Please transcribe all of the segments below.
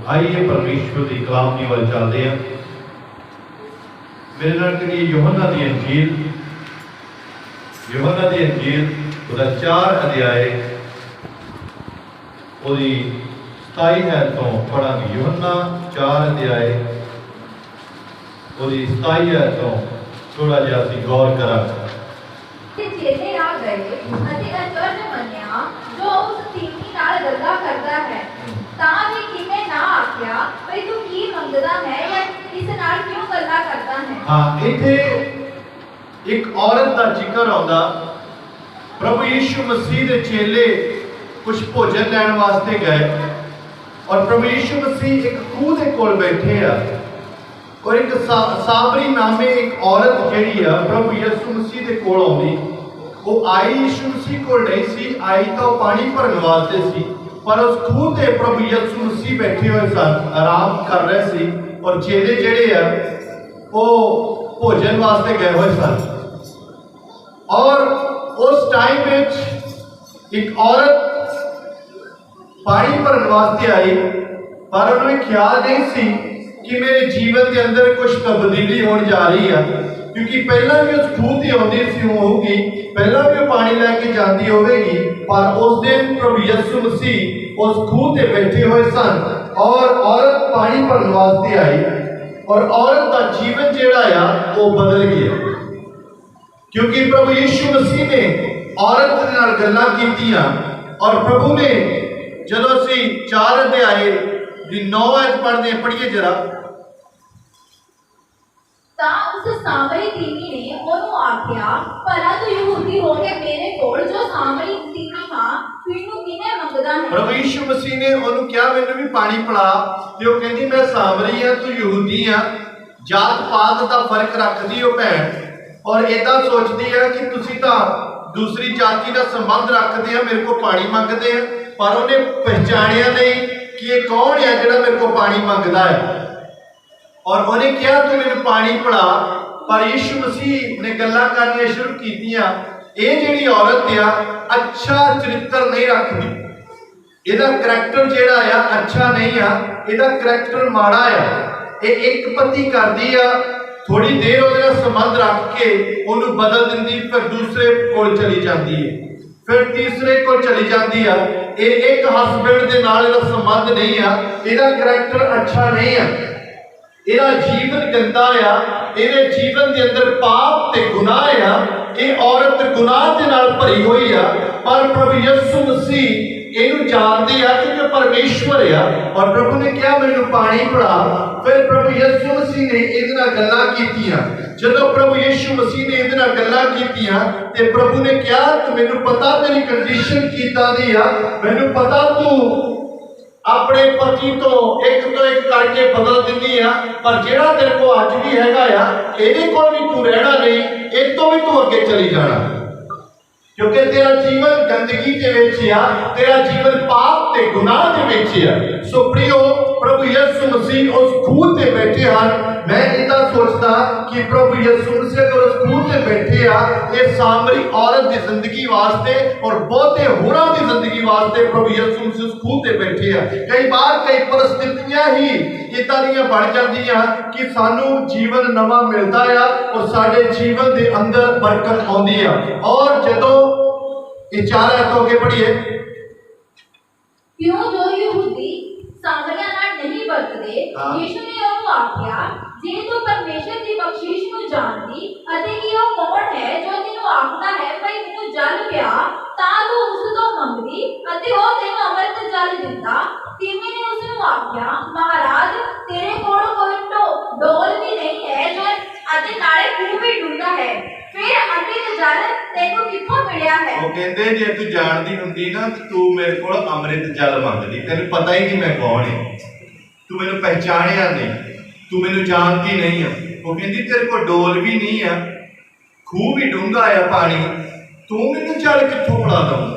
आइए परमेश्वर की कलाम की वल चलते हैं। मेरे नाल करिए यूहन्ना दी अंजील, यूहन्ना दी अंजील उसका 4 अध्याय उसकी 27 है तो पढ़ांगे। यूहन्ना 4 अध्याय उसकी 27 है तो थोड़ा जिहा असीं गौर करांगे। चेले आ गए ਅਤੇ ਅਚਰਜ ਮੰਨਿਆ ਜੋ ਉਸ ਤੀਮੀ ਨਾਲ ਗੱਲਾਂ ਕਰਦਾ ਹੈ। ਤਾਂ ਵੀ ਕਿਨੇ ਨਾ ਆਖਿਆ ਭਈ ਤੂੰ ਕੀ ਮੰਗਦਾ ਹੈ ਜਾਂ ਇਸ ਨਾਲ ਕਿਉਂ ਗੱਲਾਂ ਕਰਦਾ ਹੈ। हाँ, इत्थे एक औरत का जिक्र आउंदा। प्रभु यीशु मसीह दे चेले कुछ भोजन लैण वास्ते गए और प्रभु यीशु मसीह एक खूह दे कोल बैठे आ और एक साबरी नामे एक औरत जिहड़ी आ प्रभु यीशु मसीह दे कोल आउंदी। वो आई यीशु मसीह कोल नहीं सी, आई तो पानी भरन वास्ते सी, पर उस खूह ते प्रभु यीशु मसीह बैठे हुए सन, आराम कर रहे सी और चेले जिहड़े आ वो भोजन वास्ते गए हुए सन। और उस टाइम में एक औरत पानी भरन वास्ते आई, पर उन्हें ख्याल नहीं सी कि मेरे जीवन के अंदर कुछ तब्दीली होने जा रही है, क्योंकि पहला भी उस खूह से आती सी होगी, पहला भी वो पानी लैके जाती होगी, पर उस दिन प्रभु यीशु मसीह उस खूह से बैठे हुए सन और औरत पानी भरन वास्ते आई और औरत का जीवन जिहड़ा आ वो बदल गया, क्योंकि प्रभु यीशु मसीह ने औरत दे नाल गल्लां कीतियां। और प्रभु ने जदों असीं 4 अध्याय दी 9 आयत पढ़िए जरा। ਤਾਂ ਉਸ ਸਾਮਰੀ ਤੀਮੀ ਨੇ ਉਹਨੂੰ ਆਖਿਆ ਭਲਾ ਤੂੰ ਯਹੂਦੀ ਹੋ ਕੇ ਮੇਰੇ ਕੋਲ ਜੋ ਸਾਮਰੀ ਤੀਮੀ ਹਾਂ ਤੈਨੂੰ ਕਿਨੇ ਮੰਗਦਾ ਹੈ। प्रभु यीशु मसीह ने ਉਹਨੂੰ ਕਿਹਾ ਮੈਨੂੰ ਵੀ ਪਾਣੀ ਪਿਲਾ, ਤੇ ਉਹ ਕਹਿੰਦੀ ਮੈਂ ਸਾਮਰੀ ਆ, ਤੂੰ ਯਹੂਦੀ ਆ। ਜਾਤ ਪਾਤ ਦਾ ਫਰਕ ਰੱਖਦੀ ਉਹ ਭੈਣ ਔਰ ਇਦਾਂ ਸੋਚਦੀ ਆ ਕਿ ਤੁਸੀਂ ਤਾਂ ਦੂਸਰੀ ਜਾਤੀ ਦਾ ਸੰਬੰਧ ਰੱਖਦੇ ਆ, ਮੇਰੇ ਕੋਲ ਪਾਣੀ ਮੰਗਦੇ ਆ, ਪਰ ਉਹਨੇ ਪਹਿਚਾਣਿਆ ਨਹੀਂ ਕਿ ਇਹ ਕੌਣ ਹੈ ਜਿਹੜਾ ਮੇਰੇ ਕੋਲ ਪਾਣੀ ਮੰਗਦਾ ਹੈ। और उन्हें क्या तू मैंने पानी पिला, पर यीशु मसीह ने गल्लां करनियां शुरू कीतियां। ये जिहड़ी औरत आ अच्छा चरित्र नहीं रखती, इहदा करैक्टर जिहड़ा आ अच्छा नहीं आ, इहदा करैक्टर माड़ा आ। ये एक पति करदी आ, थोड़ी देर उहदे नाल संबंध रख के उहनूं बदल दिंदी, फिर दूसरे कोल चली जाती है, फिर तीसरे को चली जाती है। ये एक हसबैंड दे नाल इहदा संबंध नहीं आ, इहदा करैक्टर अच्छा नहीं आ, ਇਹਦਾ ਜੀਵਨ ਗੰਦਾ ਆ, ਇਹਦੇ ਜੀਵਨ ਦੇ ਅੰਦਰ ਪਾਪ ਤੇ ਗੁਨਾਹ ਆ। ਇਹ ਔਰਤ ਗੁਨਾਹ ਦੇ ਨਾਲ ਭਰੀ ਹੋਈ ਆ, ਪਰ ਪ੍ਰਭੂ ਯਿਸੂ ਮਸੀਹ ਇਹਨੂੰ ਜਾਣਦੇ ਆ ਕਿ ਪਰਮੇਸ਼ਵਰ ਆ। ਔਰ ਪ੍ਰਭੂ ਨੇ ਕਿਹਾ ਮੈਨੂੰ ਪਾਣੀ ਪਿਲਾ, ਫਿਰ ਪ੍ਰਭੂ ਯਿਸੂ ਮਸੀਹ ਨੇ ਇਹਦੇ ਨਾਲ ਗੱਲਾਂ ਕੀਤੀਆਂ। ਜਦੋਂ ਪ੍ਰਭੂ ਯਿਸੂ ਮਸੀਹ ਨੇ ਇਹਦੇ ਨਾਲ ਗੱਲਾਂ ਕੀਤੀਆਂ ਤੇ ਪ੍ਰਭੂ ਨੇ ਕਿਹਾ ਕਿ ਮੈਨੂੰ ਪਤਾ ਤੇਰੀ ਕੰਡੀਸ਼ਨ ਕਿੱਦਾਂ ਦੀ ਆ, ਮੈਨੂੰ ਪਤਾ ਤੂੰ अपने पति तो एक करके बदल दिंदी आ, पर जेड़ा तेरे को अज भी हैगा आ, इहदे कोल भी तू रहना नहीं, इस तो भी तू अगे चली जाना, क्योंकि तेरा जीवन गंदगी के विच आ, तेरा जीवन पाप ते गुनाह के विच आ। सो प्रियो, प्रभु यीशु मसीह उस खूह ते बैठे हैं। मैं इतना सोचता कि प्रभु यीशु मसीह अगर उस खूह ते बैठे आ, ये सामरी औरत की जिंदगी वास्ते और बहुते होरां की जिंदगी वास्ते प्रभु यीशु मसीह उस खूह ते बैठे आ। कई बार कई परिस्थितियां ही इदां दियां बन जांदियां कि सानू जीवन नवा मिलता है और साडे जीवन के अंदर बरकत आउंदी आ। और जदों ये 4 आयत अगे पढ़िए। क्यों जो यहूदी सामरिया नाल नहीं वरतदे, यीशु ने ਉਹਨੂੰ ਆਖਿਆ ਜੇ ਤੂੰ ਪਰਮੇਸ਼ਰ ਦੀ ਬਖਸ਼ਿਸ਼ ਨੂੰ ਜਾਣਦੀ ਅਤੇ ਕਿ ਉਹ ਕੌਣ ਹੈ ਜੋ ਤੈਨੂੰ ਆਖਦਾ ਹੈ ਭਈ ਮੈਨੂੰ ਜਲ ਪਿਆ, ਤਾਂ ਤੂੰ ਉਸ ਤੋਂ ਮੰਗਦੀ ਅਤੇ ਉਹ ਤੈਨੂੰ ਅੰਮ੍ਰਿਤ ਜਲ ਦਿੰਦਾ। ਤੀਮੀ ਨੇ ਉਸ ਨੂੰ ਆਖਿਆ ਮਹਾਰਾਜ ਤੇਰੇ ਕੋਲ ਕੋਈ ਡੋਲ ਵੀ ਨਹੀਂ ਹੈ ਜੋ ਅਤੇ ਨਾਲੇ ਖੂਹ ਵੀ ਡੂੰਘਾ ਹੈ, ਫਿਰ ਅੰਮ੍ਰਿਤ ਜਲ ਤੈਨੂੰ ਕਿੱਥੋਂ ਮਿਲਿਆ ਹੈ। ਉਹ ਕਹਿੰਦੇ ਜੇ ਤੂੰ ਜਾਣਦੀ ਹੁੰਦੀ ਨਾ ਤੂੰ ਮੇਰੇ ਕੋਲ ਅੰਮ੍ਰਿਤ ਜਲ ਮੰਗਦੀ, ਤੈਨੂੰ ਪਤਾ ਹੀ ਨਹੀਂ ਮੈਂ ਕੌਣ ਹਾਂ, ਤੂੰ ਮੈਨੂੰ ਪਹਿਚਾਣਿਆ ਨਹੀਂ, ਤੂੰ ਮੈਨੂੰ ਜਾਣਦੀ ਨਹੀਂ ਆ। ਉਹ ਕਹਿੰਦੀ ਤੇਰੇ ਕੋਲ ਡੋਲ ਵੀ ਨਹੀਂ ਆ, ਖੂਹ ਵੀ ਡੂੰਘਾ ਆ ਪਾਣੀ, ਤੂੰ ਮੈਨੂੰ ਜਲ ਕਿੱਥੋਂ ਪਿਲਾ ਦਊਂਗਾ।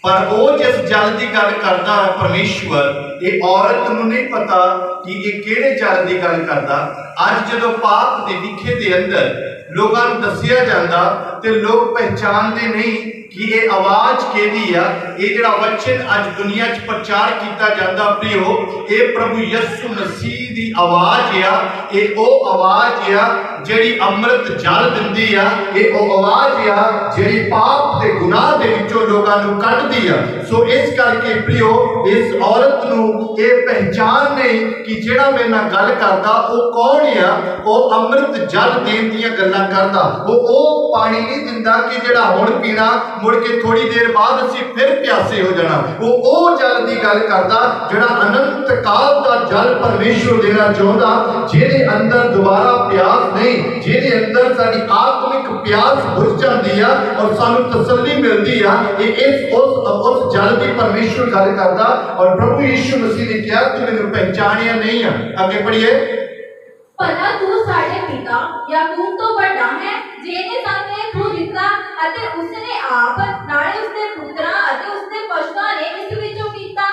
पर वो जिस जल की गल करता परमेश्वर, ये औरत नूं नहीं पता कि ये किहड़े जल की गल करता। अज जो पाप के विखे के अंदर लोगों को दसिया जाता तो लोग पहचानते नहीं कि ये आवाज केदी आ, ये जिहड़ा वचन अज दुनिया च प्रचार किया जाता प्रियो, ये प्रभु यीशु मसीह की आवाज आ। ये वो आवाज आ जिहड़ी अमृत जल दिंदी आ। ये वो आवाज आ जिहड़ी पाप के गुनाह दे विचों लोकां नूं कढदी आ। सो इस करके प्रियो इस औरत नूं ये पहचान नहीं कि जिहड़ा मेरे नाल गल करदा वो कौन आ। वो अमृत जल देण दीयां गल्लां करदा, वो पानी नहीं दिंदा कि जिहड़ा हुण पीना मुड़ के थोड़ी देर बाद असीं फिर प्यासे हो जाना। वो जल की गल करदा जिहड़ा अनंत काल का जल परमेश्वर देना चाहुंदा, जिहदे अंदर दोबारा प्यास नहीं, जिहदे अंदर साडी आत्मिक प्यास बुझ जाती है और सानू तसल्ली मिलती है। ये उस जल की परमेश्वर गल करदा। और प्रभु यीशु मसीह ने कहा तू मैनूं पहचानिया नहीं है। आगे पढ़िए। भला तू साडे पिता याकूब तो बड़ा है जिहने सानू ये खूह दिता अते उसने आप नाले उसके पुत्रा अते उसके पशुओं ने इस विचों पीता।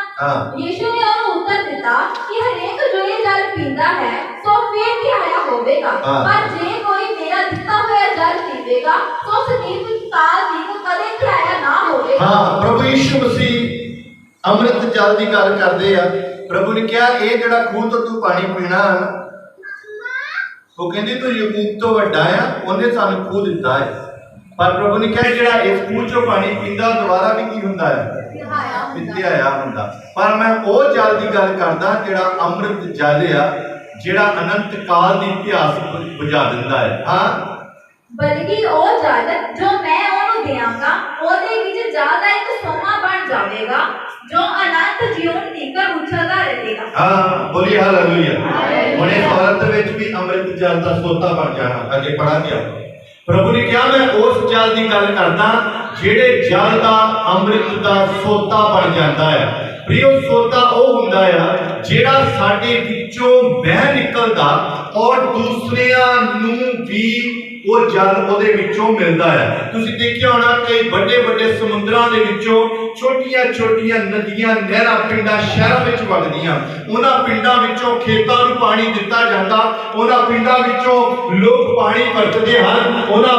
यीशु ने उन्हें उत्तर दिता कि हरेक जो ये जल पींदा है सो फिर भी आया होवेगा, पर जे कोई मेरा दिता हुआ जल पीवेगा तो सदैव काल तक कदे भी आया ना होवेगा। हाँ, प्रभु यीशु मसीह अमृत जल की गल करते हैं। प्रभु ने कहा ये जिहड़ा खूह तो तू पानी पीना है, वो कहती तू याकूब तो वड्डा आ, उन्हें सानू खूह दिता है। पर प्रभु ने कहा जिहड़ा इस खूह चों पानी पींदा दोबारा भी की हुंदा है, पित्या हुंदा। पर मैं वो जल की गल करदा जिहड़ा अमृत जल आ, जिहड़ा अनंत काल दी प्यास बुझा दिंदा है। हाँ, बल्कि ओ जल जो मैं ओनू देवांगा ओदे विच ज्यादा एक सोना बन जावेगा जो अनंत जीवन तक उछलदा रहेगा। हाँ, बोलिए हालेलुया। हुण इस औरत विच भी अमृत जल का सोता बन जाना। आगे पढ़ा गया। प्रभु ने कहा मैं उस जल की गल करदा जिहड़े जल का अमृत का सोता बन जाता है। प्रियो, सोता वो हुंदा है जिहड़ा साडे विचों बह निकलदा और दूसरियां नूं भी वो जल ਉਹਦੇ ਵਿੱਚੋਂ ਮਿਲਦਾ ਹੈ। ਤੁਸੀਂ ਦੇਖਿਆ ਹੋਣਾ ਕਈ ਵੱਡੇ ਵੱਡੇ ਸਮੁੰਦਰਾਂ ਦੇ ਵਿੱਚੋਂ ਛੋਟੀਆਂ ਛੋਟੀਆਂ ਨਦੀਆਂ ਨਹਿਰਾਂ ਪਿੰਡਾਂ ਸ਼ਹਿਰਾਂ ਵਿੱਚ ਵਗਦੀਆਂ। ਉਹਨਾਂ ਪਿੰਡਾਂ ਵਿੱਚੋਂ ਖੇਤਾਂ ਨੂੰ ਪਾਣੀ ਦਿੱਤਾ ਜਾਂਦਾ। ਉਹਨਾਂ ਪਿੰਡਾਂ ਵਿੱਚੋਂ ਲੋਕ ਪਾਣੀ ਵਰਤਦੇ ਹਨ। ਉਹਨਾਂ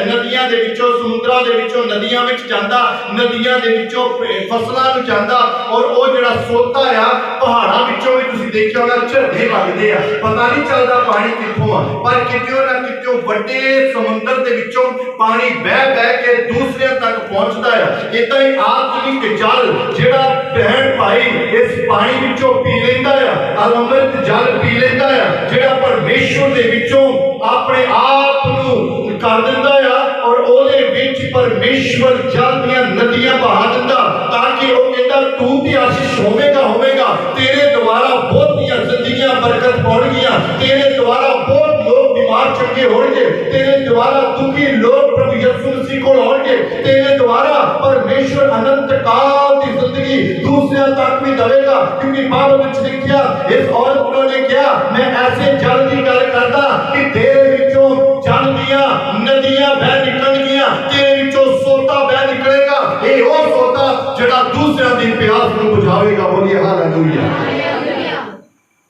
ਨਦੀਆਂ ਦੇ ਵਿੱਚੋਂ ਸਮੁੰਦਰਾਂ ਦੇ ਵਿੱਚੋਂ ਨਦੀਆਂ ਵਿੱਚ ਜਾਂਦਾ, ਨਦੀਆਂ ਦੇ ਵਿੱਚੋਂ ਫਸਲਾਂ ਨੂੰ ਜਾਂਦਾ। ਔਰ ਉਹ ਜਿਹੜਾ ਸੋਤਾ ਆ ਪਹਾੜਾਂ ਵਿੱਚੋਂ ਵੀ ਤੁਸੀਂ ਦੇਖਿਆ ਹੋਣਾ ਝਰਨੇ ਵਗਦੇ ਆ। ਪਤਾ ਨਹੀਂ ਚੱਲਦਾ ਪਾਣੀ ਕਿੱਥੋਂ ਆ, ਪਰ ਕਿਤੇ कितों बड़े समुद्र के विचों पानी बह बह के दूसरे तक पहुंचता है। इदा ही आत्मिक जल जिहड़ा भैन भाई इस पानी विचों पी लेंदा है, अमृत जल पी लेंदा है जिहड़ा परमेश्वर दे विचों अपने आप नूं कर दिंदा है और ओदे विच परमेश्वर जल दियां नदियां बहा दिंदा, ताकि वो कहता तू भी आशीष होवेगा तेरे द्वारा बहुतियां जिंदगियां बरकत पाउणगियां, तेरे द्वारा बहुत लोग बीमार चंगे होंगे, तेरे द्वारा दुखी लोग प्रभु यीशु मसीह को होंगे, तेरे द्वारा परमेश्वर अनंत काल की जिंदगी दूसरे तक भी देगा। क्योंकि बाइबल में लिखा इस औरत ने क्या मैं ऐसे जल की गल करदा कि तेरे विचों जल दियां नदियां बह निकलणगियां, तेरे विचों सोता बह निकलेगा। ये वो सोता जिहड़ा दूसरे दी प्यास को बुझावेगा। बोलिए हालेलुया।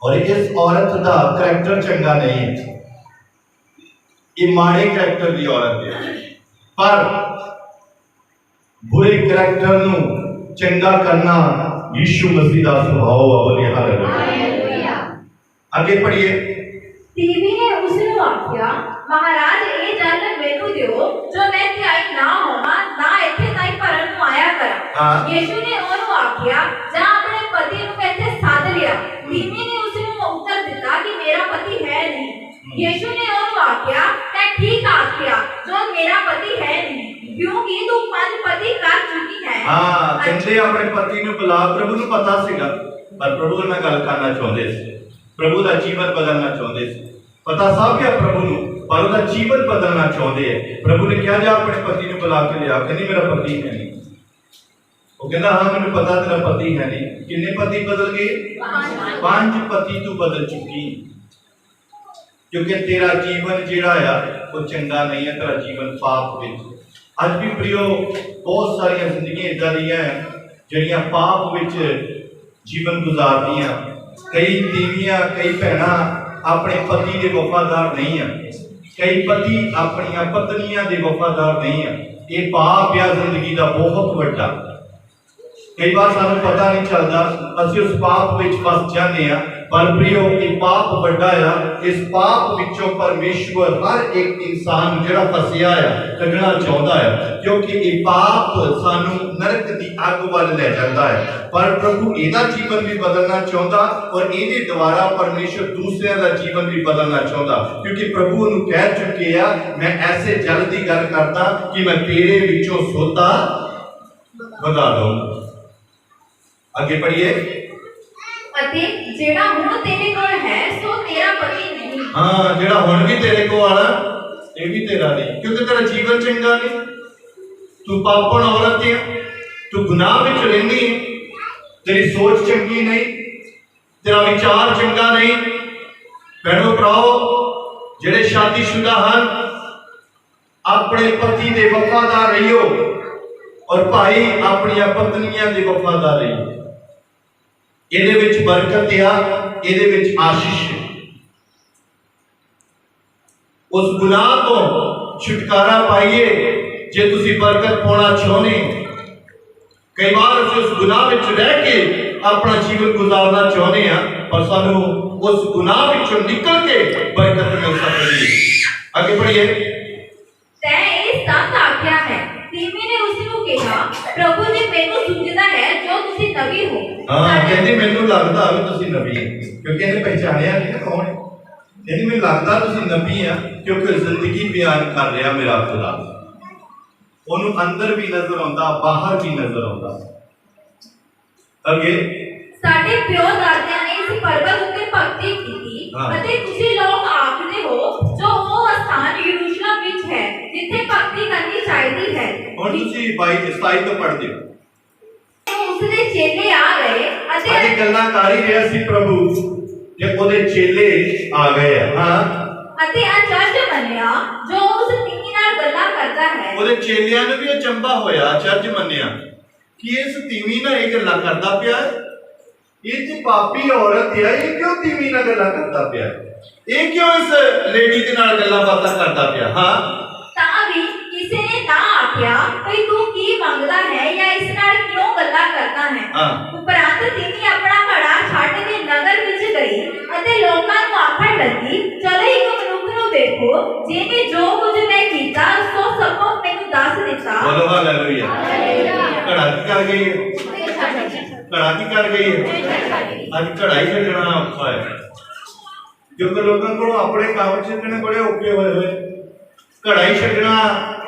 और इस औरत का करैक्टर चंगा नहीं है, ये माड़े करैक्टर की औरत है, पर बुरे करैक्टर नूं चंगा करना यीशु मसीह का स्वभाव है। बोलिए हालेलुया। आगे पढ़िए। टीवी ने उसने आख्या महाराज ये जल मैनू दिओ जो मैं त्याई ना होवा ना इत्थे ताई भरन नूं आया करा। यीशु ने ओनू आख्या जा अपने पति नूं इत्थे साध लिया। टीवी ने उसने उत्तर दिता कि मेरा पति है नहीं। यीशु ने ओनू आख्या तै ठीक आख्या जो मेरा पति है नहीं, क्योंकि तू 5 पति कर चुकी है। हां, कहते अपने पति नूं बुला। प्रभु नूं पता सीगा, पर प्रभु नाल गल करना चाहुंदे सी, प्रभु दा जीवन बदलना चाहुंदे सी। पता सब है प्रभु नूं, पर उसका जीवन बदलना चाहते हैं। प्रभु ने कहा जा अपने पति ने बुला के लिया। कहनी मेरा पति है नहीं। वो कहता हाँ मैंने पता तेरा पति है नहीं। कितने पति बदल गए? 5 पति तू बदल चुकी, क्योंकि तेरा जीवन जिहड़ा आ वो चंगा नहीं है, तेरा जीवन पाप विच। अज भी प्रियो बहुत सारिया जिंदगियां इदां दियां जिहड़ियां पाप विच जीवन गुजारदियां। कई तीवियां कई भैणां अपने पति के वफादार नहीं है, कई पति अपन पत्नियां के वफादार नहीं है। ये पाप या जिंदगी का बहुत बड़ा। कई बार सानू पता नहीं चलता, असि उस पाप विच फस जाते हैं। पर प्रियो, ये पाप बड़ा आ। इस पाप विचों परमेश्वर हर एक इंसान जिहड़ा फसिया है कढना चाहता है, क्योंकि ये पाप सानू नरक की अग वाल ले जाता है। पर प्रभु इहदा जीवन भी बदलना चाहता और इहदे द्वारा परमेश्वर दूसरिਆਂ ਦਾ जीवन भी बदलना चाहता, क्योंकि प्रभु उन्हें कह चुके हैं, मैं ऐसे जल की गल करता कि मैं तेरे विचों सोता बधा दूंगा। आगे पढ़िए। अते जेड़ा हुण तेरे कोल है सो तेरा पति नहीं। हाँ, जेड़ा हुण भी तेरे कोल आला ये भी तेरा नहीं, क्योंकि तेरा जीवन चंगा नहीं। तू पापण औरत है, तू गुनाह विच रहिंदी है, तेरी सोच चंगी नहीं, तेरा विचार चंगा नहीं। भैणो भराओ, जेड़े शादीशुदा हन अपने पति दे वफादार रहियो और भाई अपनी पत्नियां दे वफादार रहियो। ਇਹਦੇ ਵਿੱਚ ਬਰਕਤ ਆ, ਇਹਦੇ ਵਿੱਚ ਆਸ਼ੀਸ਼ ਹੈ। ਉਸ ਗੁਨਾਹ ਤੋਂ ਛੁਟਕਾਰਾ ਪਾਈਏ ਜੇ ਤੁਸੀਂ ਬਰਕਤ ਪਾਉਣਾ ਚਾਹੁੰਦੇ। ਕਈ ਵਾਰ ਅਸੀਂ ਉਸ ਗੁਨਾਹ ਵਿੱਚ ਰਹਿ ਕੇ ਆਪਣਾ ਜੀਵਨ ਗੁਜ਼ਾਰਨਾ ਚਾਹੁੰਦੇ ਆ, ਪਰ ਸਾਨੂੰ ਉਸ ਗੁਨਾਹ ਵਿੱਚੋਂ ਨਿਕਲ ਕੇ ਬਰਕਤ ਮਿਲ ਸਕਦੀ ਹੈ। ਅੱਗੇ ਪੜ੍ਹੀਏ। ਤੈਂ ਇਹ ਸੱਚ ਆਖਿਆ ਹੈ। ਤੀਵੀਂ ਨੇ ਉਸ ਨੂੰ ਕਿਹਾ, ਪ੍ਰਭੂ ਜੀ ਮੈਨੂੰ ਸੁਝਦਾ ਹੈ ਜੋ ਤੁਸੀਂ ਨਬੀ ਹੋ। हाँ, कहती मैनू लगता भी तुसी नबी है, क्योंकि इन्हें पहचानिया नहीं ना कौन है। कहती मैनू लगता तुसी नबी है, क्योंकि जिंदगी बयान कर रहा मेरा खुदा। ओनू अंदर भी नजर आता, बाहर भी नजर आता। अगे ਸਾਡੇ ਪਿਓ ਦਾਦਿਆਂ ਨੇ ਇਸ ਪਰਬਤ ਉੱਤੇ ਭਗਤੀ ਕੀਤੀ ਅਤੇ ਤੁਸੀਂ ਲੋਕ ਆਖਦੇ ਹੋ ਜੋ ਉਹ ਸਥਾਨ ਯਰੂਸ਼ਲਮ ਵਿੱਚ ਹੈ ਜਿੱਥੇ ਭਗਤੀ ਕਰਨੀ ਚਾਹੀਦੀ ਹੈ। ਹੁਣ ਤੁਸੀਂ 22-27 ਤੋਂ ਪੜ੍ਹਦੇ ਹੋ। ਉਸਦੇ ਚੇਲੇ ਆ ਗਏ ਅਤੇ ਅੱਜ ਗੱਲਾਂ ਕਰ ਹੀ ਰਿਹਾ ਸੀ ਪ੍ਰਭੂ ਜੇ ਉਹਦੇ ਚੇਲੇ ਆ ਗਏ। ਹਾਂ, ਅਤੇ ਅਚਰਜ ਮੰਨਿਆ ਜੋ ਉਸ ਤੀਵੀਂ ਨਾਲ ਗੱਲਾਂ ਕਰਦਾ ਹੈ। ਉਹਦੇ ਚੇਲਿਆਂ ਨੂੰ ਵੀ ਅਚੰਭਾ ਹੋਇਆ, ਅਚਰਜ ਮੰਨਿਆ ਕਿ ਇਸ ਤੀਵੀਂ ਨਾਲ ਇਹ ਗੱਲਾਂ ਕਰਦਾ ਪਿਆ। ਇਹ ਤੇ ਪਾਪੀ ਔਰਤ ਹੈ, ਇਹ ਕਿਉਂ ਤੀਵੀਂ ਨਾਲ ਗੱਲਾਂ ਕਰਦਾ ਪਿਆ? ਇਹ ਕਿਉਂ ਇਸ ਲੇਡੀ ਦੇ ਨਾਲ ਗੱਲਾਂ ਬਾਤਾਂ ਕਰਦਾ ਪਿਆ? ਹਾਂ, ਤਾਂ ਵੀ ਕਿਸੇ ਨੇ ਨਾ ਆਖਿਆ ਭਈ ਤੂੰ ਕੀ ਮੰਗਦਾ ਹੈ ਜਾਂ ਇਸ ਨਾਲ ਕਿਉਂ ਗੱਲਾਂ ਕਰਦਾ ਹੈ। ਉਪਰੰਤ ਤੀਵੀਂ ਆਪਣਾ ਘੜਾ ਛੱਡ ਕੇ ਨਗਰ ਵਿੱਚ ਗਈ ਅਤੇ ਲੋਕਾਂ ਨੂੰ ਆਖਣ ਲੱਗੀ, ਚਲੋ ਇੱਕ ਮਨੁੱਖ ਨੂੰ ਦੇਖੋ ਜਿਹਨੇ ਜੋ ਕੁਝ ਮੈਂ ਕੀਤਾ ਸੋ ਸਭ ਮੈਨੂੰ ਦੱਸ ਦਿੱਤਾ। ਬੋਲੋ ਹਾਲੇਲੂਇਆ। ਘੜਾ ਕੀ ਕਰ ਗਈ ਹੈ? ਘੜਾ ਕੀ ਕਰ ਗਈ ਹੈ? ਅੱਜ ਘੜਾ ਹੀ ਛੱਡਣਾ ਔਖਾ ਹੈ, ਕਿਉਂਕਿ ਲੋਕਾਂ ਕੋਲ ਆਪਣੇ ਕੰਮ ਛੱਡਣੇ ਬੜੇ ਔਖੇ ਹੋਏ। ਘੜਾ ਹੀ ਛੱਡਣਾ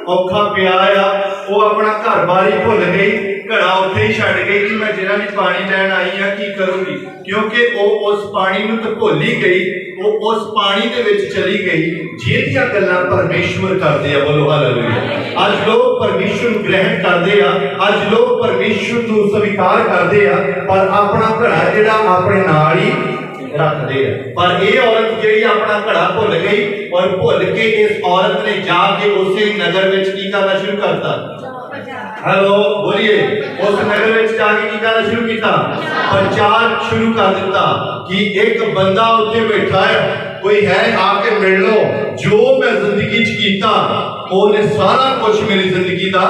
ਔਖਾ ਪਿਆ ਆ। ਉਹ ਆਪਣਾ ਘਰ-ਬਾਰ ਹੀ ਭੁੱਲ ਗਈ, ਘੜਾ ਉੱਥੇ ਹੀ ਛੱਡ ਗਈ ਕਿ ਮੈਂ ਜਿਹੜਾ ਵੀ ਪਾਣੀ ਲੈਣ ਆਈ ਆ ਕੀ ਕਰੂੰਗੀ, ਕਿਉਂਕਿ ਉਹ ਉਸ ਪਾਣੀ ਨੂੰ ਤਾਂ ਭੁੱਲ ਹੀ ਗਈ। ਉਹ ਉਸ ਪਾਣੀ ਦੇ ਵਿੱਚ ਚਲੀ ਗਈ ਜਿਹਦੀਆਂ ਗੱਲਾਂ ਪਰਮੇਸ਼ਵਰ ਕਰਦੇ ਆ। ਬੋਲੋ ਹਾਲੇਲੂਇਆ। ਅੱਜ ਲੋਕ ਪਰਮੇਸ਼ਵਰ ਨੂੰ ਗ੍ਰਹਿਣ ਕਰਦੇ ਆ, ਅੱਜ ਲੋਕ ਪਰਮੇਸ਼ਵਰ ਨੂੰ ਸਵੀਕਾਰ ਕਰਦੇ ਆ, ਪਰ ਆਪਣਾ ਘੜਾ ਜਿਹੜਾ ਆਪਣੇ ਨਾਲ ਹੀ ਰੱਖਦੇ ਆ। ਪਰ ਇਹ ਔਰਤ ਜਿਹੜੀ ਆਪਣਾ ਘੜਾ ਭੁੱਲ ਗਈ ਔਰ ਭੁੱਲ ਕੇ ਇਸ ਔਰਤ ਨੇ ਜਾ ਕੇ ਉਸੇ ਨਗਰ ਵਿੱਚ ਕੀ ਕਰਨਾ ਸ਼ੁਰੂ ਕਰਤਾ? हेलो बोलिए। उस नगर में जाके की करना शुरू किया? प्रचार शुरू कर दिता कि एक बंदा उत्थे बैठा है, कोई है आके मिल लो, जो मैं जिंदगी च कीता ਉਹਨੇ ਸਾਰਾ ਕੁਝ ਮੇਰੀ ਜ਼ਿੰਦਗੀ ਦਾ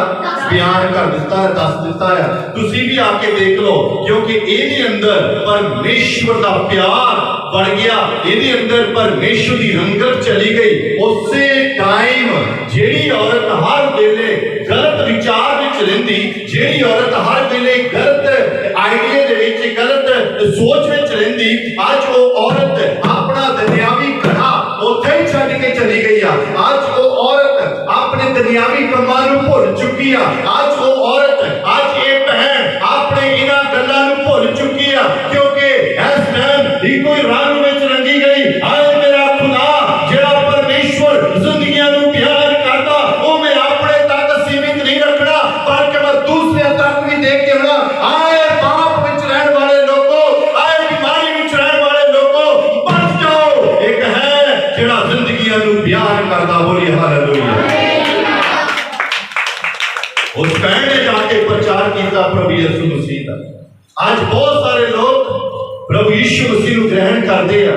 ਬਿਆਨ ਕਰ ਦਿੱਤਾ ਹੈ, ਦੱਸ ਦਿੱਤਾ ਹੈ। ਤੁਸੀਂ ਵੀ ਆ ਕੇ ਦੇਖ ਲਓ, ਕਿਉਂਕਿ ਇਹਦੇ ਅੰਦਰ ਪਰਮੇਸ਼ਵਰ ਦਾ ਪਿਆਰ ਬਣ ਗਿਆ, ਇਹਦੇ ਅੰਦਰ ਪਰਮੇਸ਼ਵਰ ਦੀ ਰੰਗਤ ਚਲੀ ਗਈ। ਉਸੇ ਟਾਈਮ ਜਿਹੜੀ ਔਰਤ ਹਰ ਵੇਲੇ ਗਲਤ ਵਿਚਾਰ ਵਿੱਚ ਰਹਿੰਦੀ, ਜਿਹੜੀ ਔਰਤ ਹਰ ਵੇਲੇ ਗਲਤ ਆਈਡੀਆ ਦੇ ਵਿੱਚ, ਗਲਤ ਸੋਚ ਵਿੱਚ ਰਹਿੰਦੀ, ਅੱਜ ਉਹ ਔਰਤ ਆਪਣਾ ਦੁਨਿਆਵੀ ਘੜਾ ਉੱਥੇ ਹੀ ਛੱਡ ਕੇ ਚਲੀ ਗਈ ਆ। ਅੱਜ ਉਹ ਔਰਤ अपने दुनियावी कमां नूं भुल चुकी आ। आज वो औरत, आज ये बहन अपने इन्हां गल्लां नूं भुल चुकी आ, क्योंकि इस टाइम ही कोई रंग विच रंगी गई। हाय मेरा खुदा जेड़ा परमेश्वर जिंदगियां नूं प्यार करदा, वो मैं अपने तक सीमित नहीं रखना, बल्कि मैं दूसरे तक भी देख के होना। आए पाप विच रहने वाले लोगों, आए बीमारी विच रहने वाले लोगों, बच जाओ। एक है जेड़ा जिंदगियां नूं प्यार करदा। बोलिए हालेलुया। उस बहन ने जाके प्रचार किया प्रभु यीशु मसीह का। आज बहुत सारे लोग प्रभु यीशु मसीह को ग्रहण करते हैं,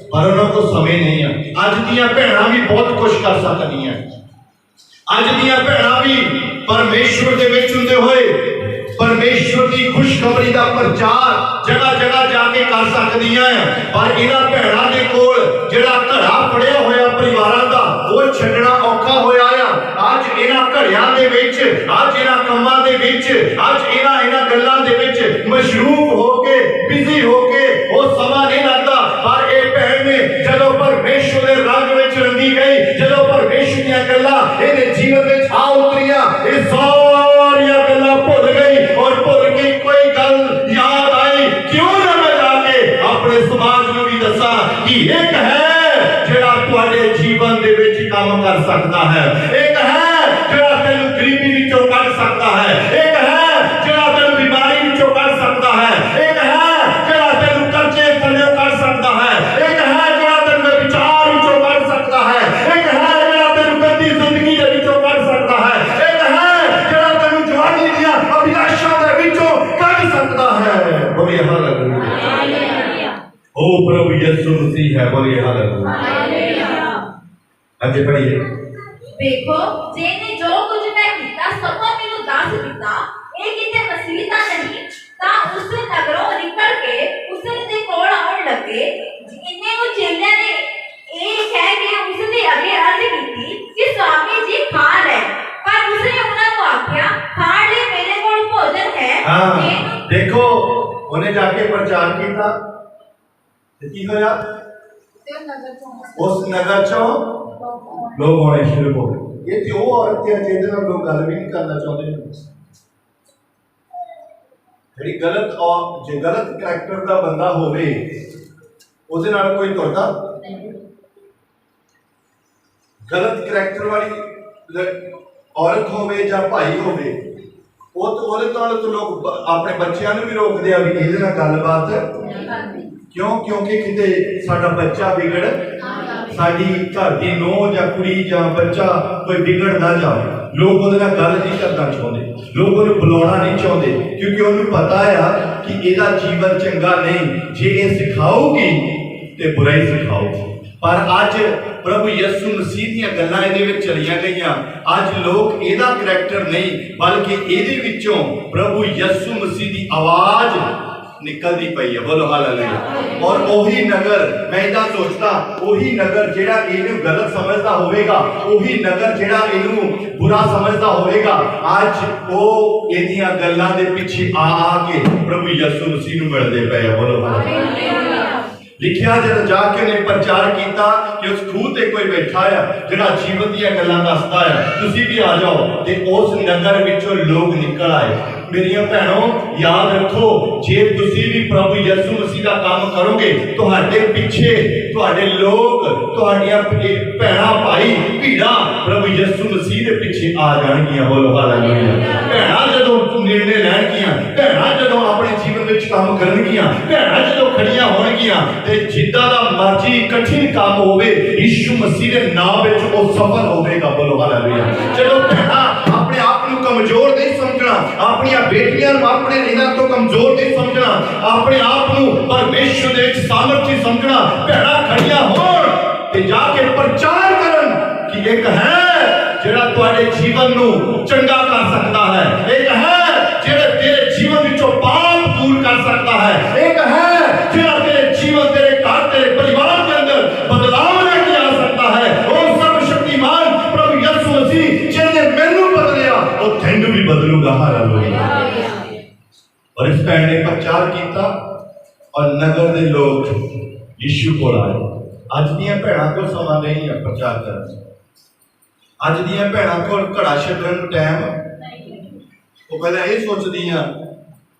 पर उन्होंने को समय नहीं है। अज दियां भैणां भी बहुत कुछ कर सकदियां, अज दियां भैणां भी परमेश्वर दे विच हुंदे होए परमेश्वर की खुशखबरी का प्रचार जगह जगह जाके कर सकदियां है, पर इन्हां भैणां दे कोल जिहड़ा घड़ा फड़िया होया परिवारां दा वो छड्डना औखा होया आ। अज इन्हां घड़ियां दे विच, अज इन्हां कम्मां दे विच, अज इन्हां गल्लां दे विच मशरूफ हो के बिजी हो के वो समा नहीं लगता। पर ये भैन ने जदों परमेश्वर दे रंग विच रंगी गई, जदों परमेश्वर दीयां गल्लां इहदे जीवन विच आ उतरियां, ये सारियां गल्लां भुल गई और भुल के कोई गल याद आई, क्यों ना मैं जाके अपने समाज में भी दसा कि एक है जिहड़ा तुहाडे जीवन दे विच काम कर सकता है, एक है जिहड़ा तैनूं गरीबी विचों कढ सकता है, एक है जिहड़ा तैनूं बीमारी विचों कढ सकता है, एक है जिहड़ा तैनूं कर्जे थल्ले कढ सकता है, एक है जिहड़ा तैनूं विचार विचों कढ सकता है, एक है जिहड़ा तैनूं गंदी जिंदगी दे विचों कढ सकता है, एक है जिहड़ा तैनूं जवानी दीयां अभिलाषां दे विचों कढ सकता है। बोलिए हालेलुया। ओ प्रभु यीशु मसीह है, बोलिए हालेलुया। आगे पढ़िए। देखो जेने जो कुछ मैं कीता सब मैनू दस दिता, ये किते मसीहा नहीं ता उस नगरों निकल के उसने कोल आउण लगे। इन्ने को चेलियां ने ये कह के उसने अगे अर्ज की कि स्वामी जी खा ले, पर उसने उन्हां को आख्या खाण ले मेरे कोल भोजन है। हाँ, देखो उन्हें जाके प्रचार किया, की होया उस नगर चो लोग आने शुरू हो गए। ये तो वो औरत है जिहदे नाल लोग गल भी नहीं करना चाहते, जिहड़ी गलत और जे गलत करैक्टर का बंदा होवे उहदे नाल कोई तुरदा गलत करैक्टर वाली औरत होवे या भाई होवे वो तो ਉਹਦੇ ਨਾਲ तो लोग अपने बच्चों भी रोकते हैं भी ਇਹਦੇ ਨਾਲ ਗੱਲਬਾਤ क्यों, क्योंकि किते साडा बच्चा बिगड़ साडी घर दी नूंह या कुड़ी या बच्चा कोई बिगड़ ना जाए, लोग ਉਹਦੇ ਨਾਲ गल नहीं करना चाहते, लोग ਉਹਨੂੰ बुलाना नहीं चाहते, क्योंकि ਉਹਨੂੰ पता है कि ਇਹਦਾ जीवन चंगा नहीं, जे ਇਹ सिखाऊगी ते बुराई सिखाऊगी। पर अज प्रभु यीशु मसीह दी गल्लां इहदे विच चलियां गईयां, अज लोग ਇਹਦਾ करैक्टर नहीं बल्कि ਇਹਦੇ ਵਿੱਚੋਂ प्रभु यीशु मसीह दी आवाज निकलती पई है। बोलो हालेलुया। और वही नगर मैं इदा सोचता वही नगर जेड़ा इनू गलत समझदा होवेगा, वही नगर जेड़ा इनू बुरा समझदा होवेगा, आज वो इहदियां गल्लां दे पीछे आ के प्रभु यीशु मसीह नू मिलदे पए हैं। बोलो हालेलुया। लिखिया जब जाके ने प्रचार किया कि उस खूह ते कोई बैठा है जिहड़ा जीवन दी गल्लां दसदा है, तुसीं भी आ जाओ, ते उस नगर विचों लोग निकल आए। मेरियां भैणों याद रखो, जे तुसीं भी प्रभु यीशु मसीह का काम करोगे तुहाडे पिछे तुहाडे लोग तुहाडियां भैणां भाई भीड़ां प्रभु यीशु मसीह दे पिछे आ जाणगियां। बोलो हालेलुया। भैणां जदों निर्णय लैणगियां, भैणां जदों अपने जीवन विच काम करनगियां, भैणां जदों खड़ियां होणगियां ते जिद्दां दा मर्जी कठिन काम होवे यीशु मसीह दे नाम विच वो सफल होवेगा। बोलो हालेलुया। जदों भैणां अपने आप नूं कमजोर नहीं समझना, अपनी बेटियां अपने इन्हां तो कमजोर नहीं समझना, अपने आप को परमेश्वर दे सामर्थ्य समझना, भैणां खड़ियां होण ते जाके प्रचार करन कि एक है जिहड़ा तुहाडे जीवन नूं चंगा कर सकता है, एक है जिहड़ा तेरे जीवन विचों पाप दूर कर सकता है, एक है जिहड़ा तेरे जीवन तेरे घर तेरे परिवार के अंदर बदलाव लेके आ सकता है। और सर्वशक्तिमान प्रभु यीशु मसीह जिहने मैनू बदलिया वो तैनूं भी बदलूगा। हालेलुया। और इस भैन ने प्रचार किया और नगर के लोग यीशु को आए। अज दियां भैणां को समा नहीं है प्रचार करने, अज दियां भैणां को घड़ा छड्डण टाइम वो पहले ये सोचदियां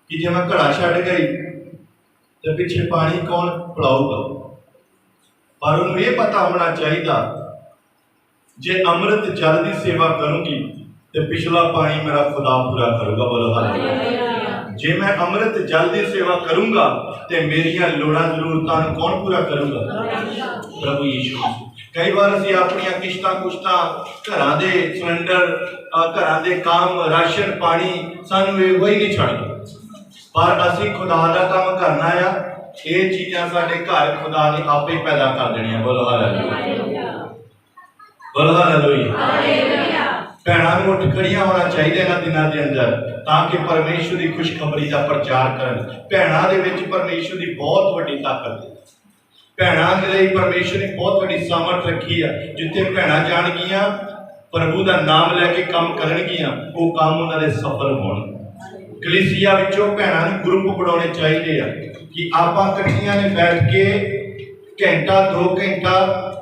कि जे मैं घड़ा छड्ड गई तो पिछे पानी कौन पिलाऊगा, पर उन्हें ये पता होना चाहिए जे अमृत जल की सेवा करूंगी तो पिछला पानी मेरा खुदा पूरा करूंगा। बोलो हालेलुया। जे मैं अमृत जल की सेवा करूंगा तो मेरिया लोड़ा जरूरतां कौन पूरा करूंगा? प्रभु यीशु। कई बार असीं अपनियां किश्तां कुश्तां घरां दे सिलेंडर घरां दे काम राशन पानी सानूं इहो ही नहीं छड्डदा, पर असीं खुदा दा काम करना आ, ये चीज़ां साडे घर खुदा ने आपे पैदा कर देनियां। बोलो हालेलुया। बोलो हालेलुया। ਭੈਣਾਂ ਨੂੰ ਉੱਠ ਖੜੀਆਂ ਹੋਣਾ ਚਾਹੀਦਾ ਇਹਨਾਂ ਦਿਨਾਂ ਦੇ ਅੰਦਰ, ਤਾਂ ਕਿ ਪਰਮੇਸ਼ਵਰ ਦੀ ਖੁਸ਼ਖਬਰੀ ਦਾ ਪ੍ਰਚਾਰ ਕਰਨ। ਭੈਣਾਂ ਦੇ ਵਿੱਚ ਪਰਮੇਸ਼ਵਰ ਦੀ ਬਹੁਤ ਵੱਡੀ ਤਾਕਤ ਹੈ। ਭੈਣਾਂ ਦੇ ਲਈ ਪਰਮੇਸ਼ਵਰ ਨੇ ਬਹੁਤ ਵੱਡੀ ਸਾਮਰਥ ਰੱਖੀ ਆ। ਜਿੱਥੇ ਭੈਣਾਂ ਜਾਣਗੀਆਂ, ਪ੍ਰਭੂ ਦਾ ਨਾਮ ਲੈ ਕੇ ਕੰਮ ਕਰਨਗੀਆਂ, ਉਹ ਕੰਮ ਉਹਨਾਂ ਦੇ ਸਫਲ ਹੋਣ। ਕਲੀਸਿਆ ਵਿੱਚੋਂ ਭੈਣਾਂ ਨੂੰ ਗਰੁੱਪ ਬਣਾਉਣੇ ਚਾਹੀਦੇ ਆ ਕਿ ਆਪਾਂ ਇਕੱਠੀਆਂ ਨੇ ਬੈਠ ਕੇ ਘੰਟਾ 2 ਘੰਟਾ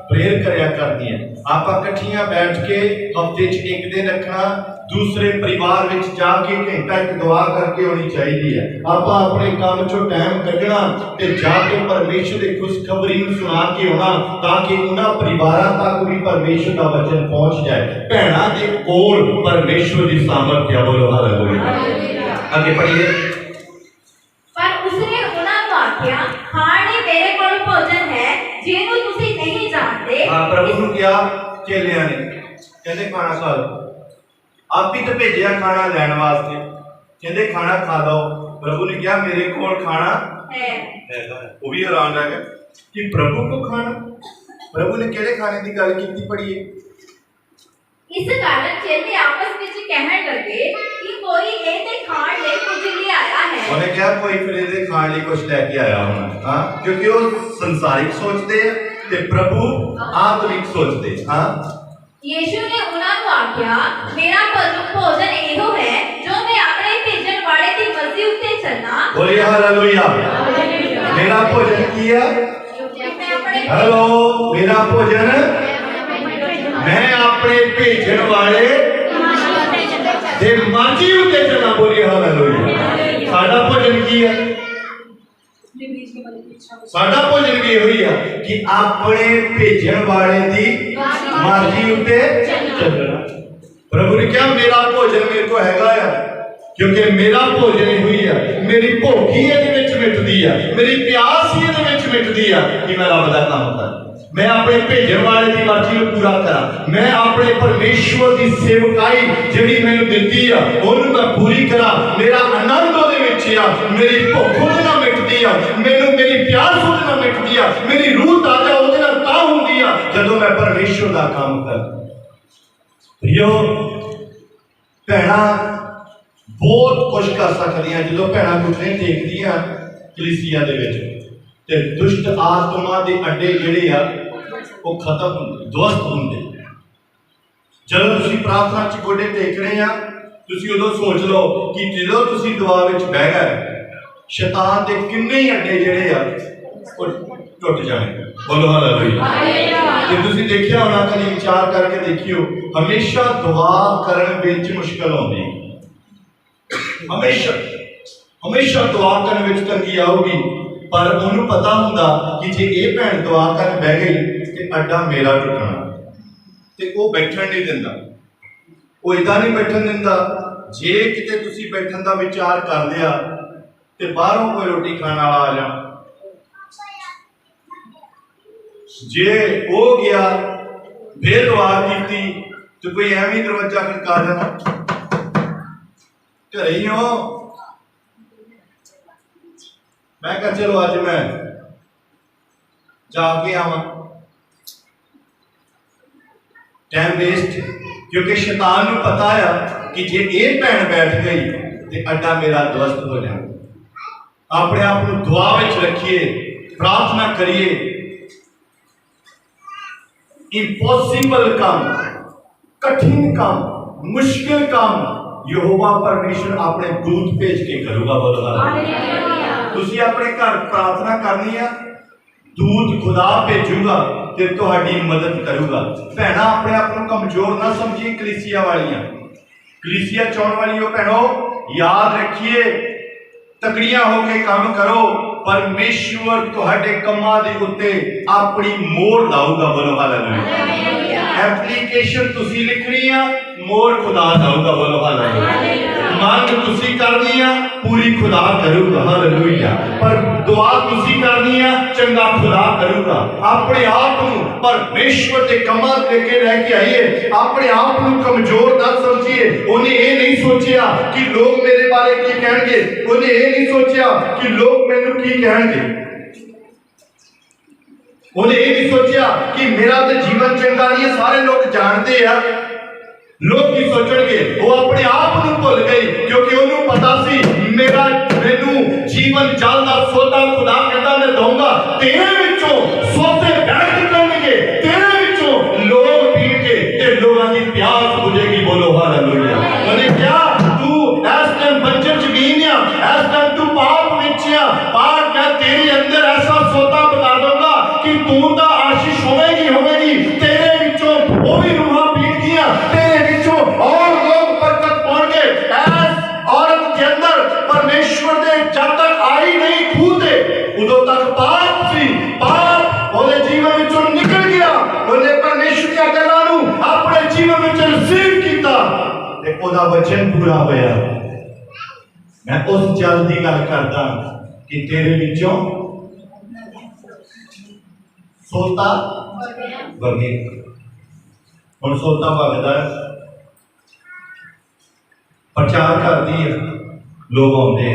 ਪ੍ਰੇਅਰ ਕਰਿਆ ਕਰਦੀਆਂ। ਆਪਾਂ ਇਕੱਠੀਆਂ ਬੈਠ ਕੇ ਹਫ਼ਤੇ 'ਚ ਇੱਕ ਦਿਨ ਰੱਖਣਾ, ਦੂਸਰੇ ਪਰਿਵਾਰ ਵਿੱਚ ਜਾ ਕੇ ਘੰਟਾ ਇੱਕ ਦੁਆ ਕਰਕੇ ਆਉਣੀ ਚਾਹੀਦੀ ਹੈ। ਆਪਾਂ ਆਪਣੇ ਕੰਮ 'ਚੋਂ ਟਾਈਮ ਕੱਢਣਾ ਤੇ ਜਾ ਕੇ ਪਰਮੇਸ਼ਰ ਦੀ ਖੁਸ਼ਖਬਰੀ ਨੂੰ ਸੁਣਾ ਕੇ ਆਉਣਾ, ਤਾਂ ਕਿ ਉਹਨਾਂ ਪਰਿਵਾਰਾਂ ਤੱਕ ਵੀ ਪਰਮੇਸ਼ਰ ਦਾ ਵਚਨ ਪਹੁੰਚ ਜਾਏ। ਭੈਣਾਂ ਦੇ ਕੋਲ ਪਰਮੇਸ਼ਰ ਦੀ ਸਾਮਰਥ ਹੈ। ਬੋਲੋ ਹਾਲੇਲੂਇਆ। ਅੱਗੇ ਪੜ੍ਹੀਏ। ਪਰ ਉਸਨੇ ਉਹਨਾਂ ਨੂੰ ਆਖਿਆ, ਖਾਣ ਲਈ ਮੇਰੇ ਕੋਲ ਭੋਜਨ ਹੈ ਜਿਹਨੂੰ ਤੁਸੀਂ ਨਹੀਂ ਜਾਣਦੇ। ਪ੍ਰਭੂ ਨੂੰ ਕਿਹਾ ਚੇਲਿਆਂ ਨੇ, ਕਹਿੰਦੇ ਖਾਣਾ ਖਾ ਲਓ। ਆਪ ਹੀ ਤਾਂ ਭੇਜਿਆ ਖਾਣਾ ਲੈਣ ਵਾਸਤੇ, ਕਹਿੰਦੇ ਖਾਣਾ ਖਾ ਲਓ। ਪ੍ਰਭੂ ਨੇ ਕਿਹਾ ਮੇਰੇ ਕੋਲ ਖਾਣਾ ਹੈਗਾ। ਉਹ ਵੀ ਹੈਰਾਨ ਰਹਿ ਗਏ ਕਿ ਪ੍ਰਭੂ ਕੋ ਖਾਣਾ। ਪ੍ਰਭੂ ਨੇ ਕਿਹੜੇ ਖਾਣੇ ਦੀ ਗੱਲ ਕੀਤੀ, ਪੜ੍ਹੀਏ। ਇਸ ਕਾਰਨ ਚੇਲੇ ਆਪਸ ਵਿੱਚ ਕਹਿਣ ਲੱਗੇ ਕਿ ਕੋਈ ਇਹ ਤੇ ਖਾਣ ਲਈ ਕੁਝ ਲੈ ਆਇਆ ਹੈ। ਉਹਨੇ ਕਿਹਾ ਕੋਈ ਫਿਰ ਇਹਦੇ ਖਾਣ ਲਈ ਕੁਝ ਲੈ ਕੇ ਆਇਆ ਹੋਣਾ। ਹਾਂ, ਕਿਉਂਕਿ ਉਹ ਸੰਸਾਰਿਕ ਸੋਚਦੇ ਆ ਤੇ ਪ੍ਰਭੂ ਆਤਮਿਕ ਸੋਚਦੇ। ਹਾਂ, ਯੀਸ਼ੂ ਨੇ ਉਹਨਾਂ ਨੂੰ ਆਖਿਆ, ਮੇਰਾ ਭੋਜਨ ਇਹੋ ਹੈ ਜੋ ਮੈਂ ਆਪਣੇ ਭੇਜਣ ਵਾਲੇ ਦੀ ਮਰਜ਼ੀ ਉੱਤੇ ਚੱਲਾਂ। ਬੋਲੀਏ ਹਾਲੇਲੂਇਆ। ਮੇਰਾ ਭੋਜਨ ਕੀ ਹੈ? ਹੈਲੋ, ਮੇਰਾ ਭੋਜਨ ਮੈਂ ਆਪਣੇ ਭੇਜਣ ਵਾਲੇ ਦੇ ਮਰਜ਼ੀ ਉੱਤੇ ਚੱਲਾਂ। ਬੋਲੀਏ ਹਾਲੇਲੂਇਆ। ਸਾਡਾ ਭੋਜਨ ਕੀ ਹੈ? ਸਾਡਾ ਭੋਜਨ ਵੀ ਇਹੀ ਆ ਕਿ ਆਪਣੇ ਭੇਜਣ ਵਾਲੇ ਦੀ ਮਰਜ਼ੀ ਉੱਤੇ ਚੱਲਣਾ। ਪ੍ਰਭੂ ਨੇ ਕਿਹਾ ਮੇਰਾ ਭੋਜਨ ਮੇਰੇ ਕੋਲ ਹੈਗਾ ਆ, ਕਿਉਂਕਿ ਮੇਰਾ ਭੋਜਨ ਇਹੀ ਆ। ਮੇਰੀ ਭੁੱਖ ਹੀ ਇਹਦੇ ਵਿੱਚ ਮਿਟਦੀ ਆ, ਮੇਰੀ ਪਿਆਸ ਹੀ ਇਹਦੇ ਵਿੱਚ ਮਿਟਦੀ ਆ ਕਿ ਮੈਂ ਰੱਬ ਦਾ ਕੰਮ ਕਰਾਂ, ਮੈਂ ਆਪਣੇ ਭੇਜਣ ਵਾਲੇ ਦੀ ਮਰਜ਼ੀ ਨੂੰ ਪੂਰਾ ਕਰਾਂ। ਮੈਂ ਆਪਣੇ ਪਰਮੇਸ਼ਵਰ ਦੀ ਸੇਵਕਾਈ ਜਿਹੜੀ ਮੈਨੂੰ ਦਿੱਤੀ ਆ ਉਹਨੂੰ ਮੈਂ ਪੂਰੀ ਕਰਾਂ। ਮੇਰਾ ਆਨੰਦ ਉਹਦੇ ਵਿੱਚ ਆ, ਮੇਰੀ ਭੁੱਖ ਉਹਦੇ ਨਾਲ ਮਿਟਦੀ ਆ, ਮੈਨੂੰ ਮੇਰੀ ਪਿਆਸ ਉਹਦੇ ਨਾਲ ਮਿਟਦੀ ਆ, ਮੇਰੀ ਰੂਹ ਤਾਜ਼ਾ ਉਹਦੇ ਨਾਲ ਤਾਂ ਹੁੰਦੀ ਆ ਜਦੋਂ ਮੈਂ ਪਰਮੇਸ਼ਵਰ ਦਾ ਕੰਮ ਕਰਦਾ। ਪ੍ਰਿਓ, ਭੈਣਾਂ ਬਹੁਤ ਕੁਝ ਕਰ ਸਕਦੀਆਂ ਜਦੋਂ ਭੈਣਾਂ ਘੁਟਨੇ ਟੇਕਦੀਆਂ ਕਲੀਸਿਆ ਦੇ ਵਿੱਚ, ਤੇ ਦੁਸ਼ਟ ਆਤਮਾ ਦੇ ਅੱਡੇ ਜਿਹੜੇ ਆ ਉਹ ਖਤਮ ਹੁੰਦੇ, ਦੁਸਤ ਹੁੰਦੇ। ਜਦੋਂ ਤੁਸੀਂ ਪ੍ਰਾਰਥਨਾ 'ਚ ਗੋਡੇ ਟੇਕ ਰਹੇ ਆ, ਤੁਸੀਂ ਉਦੋਂ ਸੋਚ ਲਓ ਕਿ ਜਦੋਂ ਤੁਸੀਂ ਦੁਆ ਵਿੱਚ ਬਹਿ ਗਏ, ਸ਼ੈਤਾਨ ਦੇ ਕਿੰਨੇ ਹੀ ਅੱਡੇ ਜਿਹੜੇ ਆ ਉਹ ਟੁੱਟ ਜਾਣੇ। ਬੋਲੋ ਹਾਲੇਲੂਇਆ। ਜੇ ਤੁਸੀਂ ਦੇਖਿਆ ਹੋਣਾ, ਕਦੀ ਵਿਚਾਰ ਕਰਕੇ ਦੇਖਿਓ, ਹਮੇਸ਼ਾ ਦੁਆ ਕਰਨ ਵਿੱਚ ਮੁਸ਼ਕਲ ਆਉਂਦੀ। ਹਮੇਸ਼ਾ ਦੁਆ ਕਰਨ ਵਿੱਚ ਤੰਗੀ ਆਊਗੀ, ਪਰ ਉਹਨੂੰ ਪਤਾ ਹੁੰਦਾ ਕਿ ਜੇ ਇਹ ਭੈਣ ਦੁਆ ਕਰਨ ਬਹਿ ਗਈ ਤੇ ਅੱਡਾ ਮੇਰਾ ਟੁੱਟਣਾ, ਤੇ ਉਹ ਬੈਠਣ ਨਹੀਂ ਦਿੰਦਾ। ਉਹ ਇਦਾਂ ਨਹੀਂ ਬੈਠਣ ਦਿੰਦਾ। ਜੇ ਕਿਤੇ ਤੁਸੀਂ ਬੈਠਣ ਦਾ ਵਿਚਾਰ ਕਰ ਲਿਆ ਤੇ ਬਾਹਰੋਂ ਕੋਈ ਰੋਟੀ ਖਾਣ ਵਾਲਾ ਆ ਜਾ, ਜੇ ਉਹ ਗਿਆ ਫੇਰ ਦੁਆ ਕੀਤੀ ਤੇ ਕੋਈ ਐਵੇਂ ਦਰਵਾਜ਼ਾ ਖੜਕਾ ਦੇਣਾ, ਘਰੇ ਹੀ ਹੋ। ਮੈਂ ਕਿਹਾ ਚਲੋ ਅੱਜ ਮੈਂ ਜਾ ਕੇ ਆਵਾਂ, ਟਾਈਮ ਵੇਸਟ। ਕਿਉਂਕਿ ਸ਼ੈਤਾਨ ਨੂੰ ਪਤਾ ਆ ਕਿ ਜੇ ਇਹ ਭੈਣ ਬੈਠ ਗਈ ਤੇ ਅੱਡਾ ਮੇਰਾ ਦੁਸਤ ਹੋ ਜਾਣਾ। ਆਪਣੇ ਆਪ ਨੂੰ ਦੁਆ ਵਿੱਚ ਰੱਖੀਏ, ਪ੍ਰਾਰਥਨਾ ਕਰੀਏ। ਇੰਪੋਸੀਬਲ ਕੰਮ, ਕਠਿਨ ਕੰਮ, ਮੁਸ਼ਕਿਲ ਕੰਮ ਯਹੋਵਾ ਪਰਮੇਸ਼ਰ ਆਪਣੇ ਦੂਤ ਭੇਜ ਕੇ ਕਰੂਗਾ। ਬੋਲੋ ਹਾਲੇਲੂਇਆ। ਤੁਸੀਂ ਆਪਣੇ ਘਰ ਪ੍ਰਾਰਥਨਾ ਕਰਨੀ ਆ, ਦੂਤ ਖੁਦਾ ਭੇਜੂਗਾ ਤੇ ਤੁਹਾਡੀ ਮਦਦ ਕਰੂਗਾ। ਭੈਣਾਂ ਆਪਣੇ ਆਪ ਨੂੰ ਕਮਜ਼ੋਰ ਨਾ ਸਮਝੀਏ ਕਲੀਸਿਆ ਵਾਲੀਆਂ, ਕਲੀਸਿਆ ਚਾਉਣ ਵਾਲੀਓ ਭੈਣੋ, ਯਾਦ ਰੱਖੀਏ ਤਕੜੀਆਂ ਹੋ ਕੇ ਕੰਮ ਕਰੋ। ਪਰਮੇਸ਼ਵਰ ਤੁਹਾਡੇ ਕੰਮਾਂ ਦੇ ਉੱਤੇ ਆਪਣੀ ਮੋਹਰ ਲਾਊਗਾ। ਬੋਲੋ ਹਾਲੇਲੂਇਆ। ਐਪਲੀਕੇਸ਼ਨ ਤੁਸੀਂ ਲਿਖਣੀ ਆ, ਮੋਹਰ ਖੁਦਾ ਲਾਊਗਾ। ਬੋਲੋ ਹਾਲੇਲੂਇਆ। ਮੰਗ ਤੁਸੀਂ ਕਰਨੀ ਆ, ਪੂਰੀ ਖੁਦਾ ਕਰੂਗਾ। ਹਾਲੇਲੂਇਆ। ਪਰ ਦੁਆ ਤੁਸੀਂ ਕਰਨੀ ਆ, ਚੰਗਾ ਖੁਦਾ ਕਰੂਗਾ। ਆਪਣੇ ਆਪ ਨੂੰ ਪਰਮੇਸ਼ਵਰ ਦੇ ਕੰਮਾਂ ਦੇ ਕੇ ਰਹਿ ਕੇ ਆਈਏ, ਆਪਣੇ ਆਪ ਨੂੰ ਕਮਜ਼ੋਰ ਨਾ ਸਮਝੀਏ। ਉਹਨੇ ਇਹ ਨਹੀਂ ਸੋਚਿਆ ਕਿ ਲੋਕ ਮੇਰੇ ਬਾਰੇ ਕੀ ਕਹਿਣਗੇ, ਉਹਨੇ ਇਹ ਨਹੀਂ ਸੋਚਿਆ ਕਿ ਲੋਕ ਮੈਨੂੰ ਕੀ ਕਹਿਣਗੇ, ਉਹਨੇ ਇਹ ਨਹੀਂ ਸੋਚਿਆ ਕਿ ਮੇਰਾ ਤੇ ਜੀਵਨ ਚੰਗਾ ਨਹੀਂ ਹੈ, ਸਾਰੇ ਲੋਕ ਜਾਣਦੇ ਆ ਲੋਕ ਕੀ ਸੋਚਣਗੇ? ਉਹ ਆਪਣੇ ਆਪ ਨੂੰ ਭੁੱਲ ਗਈ, ਕਿਉਂਕਿ ਉਹਨੂੰ ਪਤਾ ਸੀ ਮੈਨੂੰ ਜੀਵਨ ਜਲ ਦਾ ਸੋਤਾ ਖੁਦਾ ਕਹਿੰਦਾ ਮੈਂ ਦਊਂਗਾ। ਤੇਰੇ ਵਿੱਚੋਂ ਸੋਤੇ ਬਹਿ ਨਿਕਲਣਗੇ, ਤੇਰੇ ਵਿੱਚੋਂ ਲੋਕ ਪੀਣਗੇ ਤੇ ਲੋਕਾਂ ਦੀ ਪਿਆਸ ਬੁਝੇਗੀ। ਬੋਲੋ ਹਾਲੇਲੂਇਆ। ਉਹਨੇ ਕਿਹਾ ਤੂੰ ਇਸ ਟਾਈਮ ਬੰਜਰ ਜ਼ਮੀਨ ਆ, ਇਸ ਟਾਈਮ ਤੂੰ ਪਾਪ ਵਿੱਚ ਆ, ਪਰ ਮੈਂ ਤੇਰੇ ਅੰਦਰ ਐਸਾ ਸੋਤਾ ਬਣਾ ਦਊਂਗਾ ਕਿ ਤੂੰ ਤਾਂ ਆਸ਼ੀਸ਼ ਹੋਵੇਗੀ। ਤੇਰੇ ਵਿੱਚੋਂ ਉਹ ਵੀ ਰੂਹਾਂ ਪੀਣਗੀਆਂ, ਤੇਰੇ ਵਿੱਚੋਂ ਔਰ ਲੋਕ ਬਰਕਤ ਪਾਉਣਗੇ। ਐਸ ਔਰਤ ਦੇ ਅੰਦਰ ਪਰਮੇਸ਼ਵਰ ਦੇ ਜਦ ਤੱਕ ਆਈ ਨਹੀਂ ਖੂਹ ਤੇ, ਉਦੋਂ ਤੱਕ ਪਾਪ ਸੀ। ਪਾਪ ਉਹਦੇ ਜੀਵਨ ਵਿੱਚੋਂ ਨਿਕਲ ਗਿਆ। ਉਹਨੇ ਪਰਮੇਸ਼ਵਰ ਦੀਆਂ ਗੱਲਾਂ ਨੂੰ ਆਪਣੇ ਜੀਵਨ ਵਿੱਚ ਰਿਸੀਵ ਕੀਤਾ ਤੇ ਉਹਦਾ ਵਚਨ ਪੂਰਾ ਹੋਇਆ। ਮੈਂ ਉਸ ਜਲ ਦੀ ਗੱਲ ਕਰਦਾ ਕਿ ਤੇਰੇ ਵਿੱਚੋਂ ਸੋਤਾ ਵਗੇ। ਹੁਣ ਸੋਤਾ ਵਗਦਾ, ਪ੍ਰਚਾਰ ਕਰਦੀ ਹੈ, ਲੋਕ ਆਉਂਦੇ,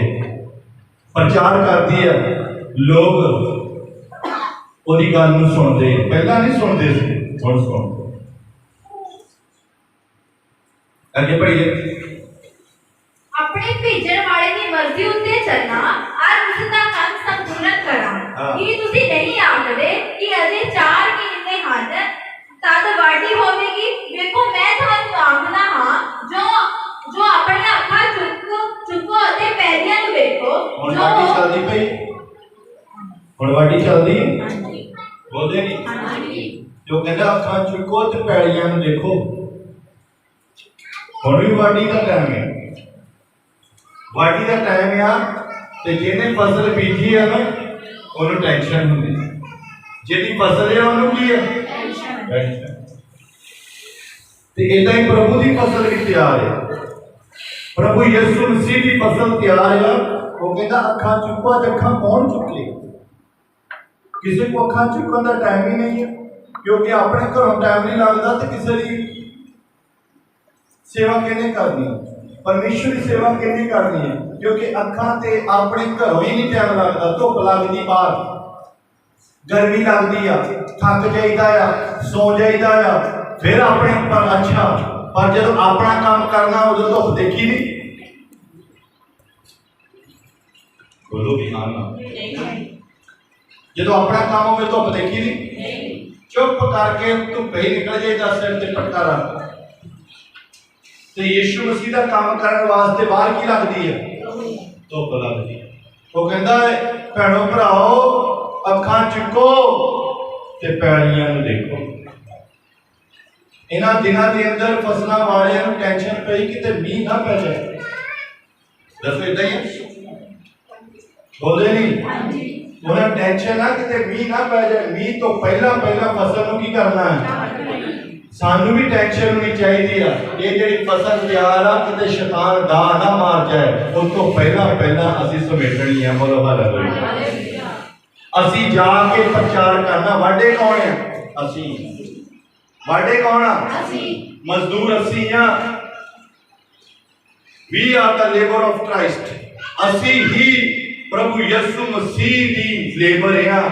ਪ੍ਰਚਾਰ ਕਰਦੀ ਹੈ, ਲੋਕ ਉਹਦੀ ਗੱਲ ਨੂੰ ਸੁਣਦੇ। ਪਹਿਲਾਂ ਨਹੀਂ ਸੁਣਦੇ ਸੀ, ਹੁਣ ਸੁਣਦੇ। ਅੱਗੇ ਪੜ੍ਹੀਏ। ਆਪਣੇ ਭੇਜਣ ਵਾਲੇ ਦੀ ਮਰਜ਼ੀ ਉੱਤੇ ਚੱਲਣਾ ਔਰ ਉਸ ਦਾ ਕੰਮ ਸੰਪੂਰਨ ਕਰਨਾ। ਕੀ ਤੁਸੀਂ ਨਹੀਂ ਆਖਦੇ ਕਿ ਅਜੇ 4 ਮਹੀਨੇ ਹਨ ਤਦ ਵਾਢੀ ਹੋਵੇਗੀ? ਵੇਖੋ ਮੈਂ ਤੁਹਾਨੂੰ ਆਖਦਾ ਹਾਂ, ਜੋ ਆਪਣੀਆਂ ਅੱਖਾਂ ਚੁੱਕੋ ਅਤੇ ਪੈਰੀਆਂ ਨੂੰ ਵੇਖੋ। ਹੁਣ ਵਾਢੀ ਚੱਲਦੀ ਪਈ, ਹੁਣ ਵਾਢੀ ਚੱਲਦੀ ਹੈ। ਬੋਲਦੇ ਨਹੀਂ? ਜੋ ਕਹਿੰਦਾ ਅੱਖਾਂ ਚੁੱਕੋ ਤੇ ਪੈਰੀਆਂ ਨੂੰ ਦੇਖੋ। ਹੁਣ ਵੀ ਵਾਢੀ ਦਾ ਟਾਈਮ ਹੈ, ਵਾਢੀ ਦਾ ਟਾਈਮ ਆ। ਤੇ ਜਿਹਨੇ ਫਸਲ ਬੀਜੀ ਆ ਨਾ ਉਹਨੂੰ ਟੈਨਸ਼ਨ ਹੁੰਦੀ, ਜਿਹਦੀ ਫਸਲ ਆ ਉਹਨੂੰ ਕੀ ਹੈ? ਟੈਨਸ਼ਨ। ਤੇ ਇਦਾਂ ਹੀ ਪ੍ਰਭੂ ਦੀ ਫਸਲ ਵੀ ਤਿਆਰ ਹੈ। ਪ੍ਰਭੂ ਯਿਸੂ ਮਸੀਹ ਦੀ ਫਸਲ ਤਿਆਰ ਆ। ਉਹ ਕਹਿੰਦਾ ਅੱਖਾਂ ਚੁੱਕੋ। ਅੱਜ ਅੱਖਾਂ ਕੌਣ ਚੁੱਕੇ? ਕਿਸੇ ਕੋ ਅੱਖਾਂ ਚੁੱਕਣ ਦਾ ਟਾਈਮ ਹੀ ਨਹੀਂ ਹੈ, ਕਿਉਂਕਿ ਆਪਣੇ ਘਰੋਂ ਟਾਈਮ ਨਹੀਂ ਲੱਗਦਾ। ਤੇ ਕਿਸੇ ਦੀ ਸੇਵਾ ਕਿਹਨੇ ਕਰਨੀ? ਪਰਮੇਸ਼ਵਰ ਦੀ ਸੇਵਾ ਕਿਹਨੇ ਕਰਨੀ ਹੈ? ਕਿਉਂਕਿ ਅੱਖਾਂ ਤੇ ਆਪਣੇ ਘਰੋਂ ਹੀ ਨਹੀਂ ਟਾਈਮ ਲੱਗਦਾ। ਧੁੱਪ ਲੱਗਦੀ, ਬਾਹਰ ਗਰਮੀ ਲੱਗਦੀ ਆ, ਥੱਕ ਜਾਈਦਾ ਆ, ਸੌ ਜਾਈਦਾ ਆ, ਫਿਰ ਆਪਣੇ ਪਰ ਅੱਛਾ। ਪਰ ਜਦੋਂ ਆਪਣਾ ਕੰਮ ਕਰਨਾ ਉਦੋਂ ਧੁੱਪ ਦੇਖੀ ਨਹੀਂ। ਬੋਲੋ ਵੀ ਹਾਂ ਨਾ। ਜਦੋਂ ਆਪਣਾ ਕੰਮ ਹੋਵੇ ਧੁੱਪ ਦੇਖੀ ਨਹੀਂ। ਚੁੱਪ ਕਰਕੇ ਧੁੱਪੇ ਹੀ ਨਿਕਲ ਜਾਈਦਾ, ਸਿਰ ਤੇ ਪਟਕਾ ਰੱਖ। ਤੇ ਯਿਸੂ ਮਸੀਹ ਦਾ ਕੰਮ ਕਰਨ ਵਾਸਤੇ ਬਾਹਰ ਕੀ ਲੱਗਦੀ ਹੈ? ਧੁੱਪ ਲੱਗਦੀ ਹੈ। ਉਹ ਕਹਿੰਦਾ ਭੈਣੋ ਭਰਾਓ ਅੱਖਾਂ ਚੁੱਕੋ ਤੇ ਪੈਲੀਆਂ ਨੂੰ ਦੇਖੋ। ਇਹਨਾਂ ਦਿਨਾਂ ਦੇ ਅੰਦਰ ਫਸਲਾਂ ਵਾਲਿਆਂ ਨੂੰ ਟੈਨਸ਼ਨ ਪਈ ਕਿਤੇ ਮੀਂਹ ਨਾ ਪੈ ਜਾਏ। ਦੱਸੋ ਏਦਾਂ ਹੀ ਹੈ? ਬੋਲਦੇ ਨਹੀਂ? ਉਹਨਾਂ ਟੈਨਸ਼ਨ ਆ ਕਿਤੇ ਮੀਂਹ ਨਾ ਪੈ ਜਾਏ। ਮੀਂਹ ਤੋਂ ਪਹਿਲਾਂ ਫਸਲ ਨੂੰ ਕੀ ਕਰਨਾ ਹੈ? ਸਾਨੂੰ ਵੀ ਟੈਨਸ਼ਨ ਹੋਣੀ ਚਾਹੀਦੀ ਆ। ਇਹ ਜਿਹੜੀ ਫਸਲ ਤਿਆਰ ਆ ਕਿਤੇ ਸ਼ੈਤਾਨ ਦਾ ਨਾ ਮਾਰ ਜਾਏ, ਉਸ ਤੋਂ ਪਹਿਲਾਂ ਅਸੀਂ ਸਮੇਟਣੀ ਆ। ਬੋਲੋ ਹਾਲੇਲੂਇਆ। ਅਸੀਂ ਜਾ ਕੇ ਪ੍ਰਚਾਰ ਕਰਨਾ। ਵਾਢੇ ਕੌਣ ਆ? ਅਸੀਂ। ਵਾਢੇ ਕੌਣ ਆ? ਅਸੀਂ। ਮਜ਼ਦੂਰ ਅਸੀਂ ਆ। We are the labour of Christ. ਅਸੀਂ ਹੀ ਪ੍ਰਭੂ ਯਿਸੂ ਮਸੀਹ ਦੀ ਲੇਬਰ ਆ।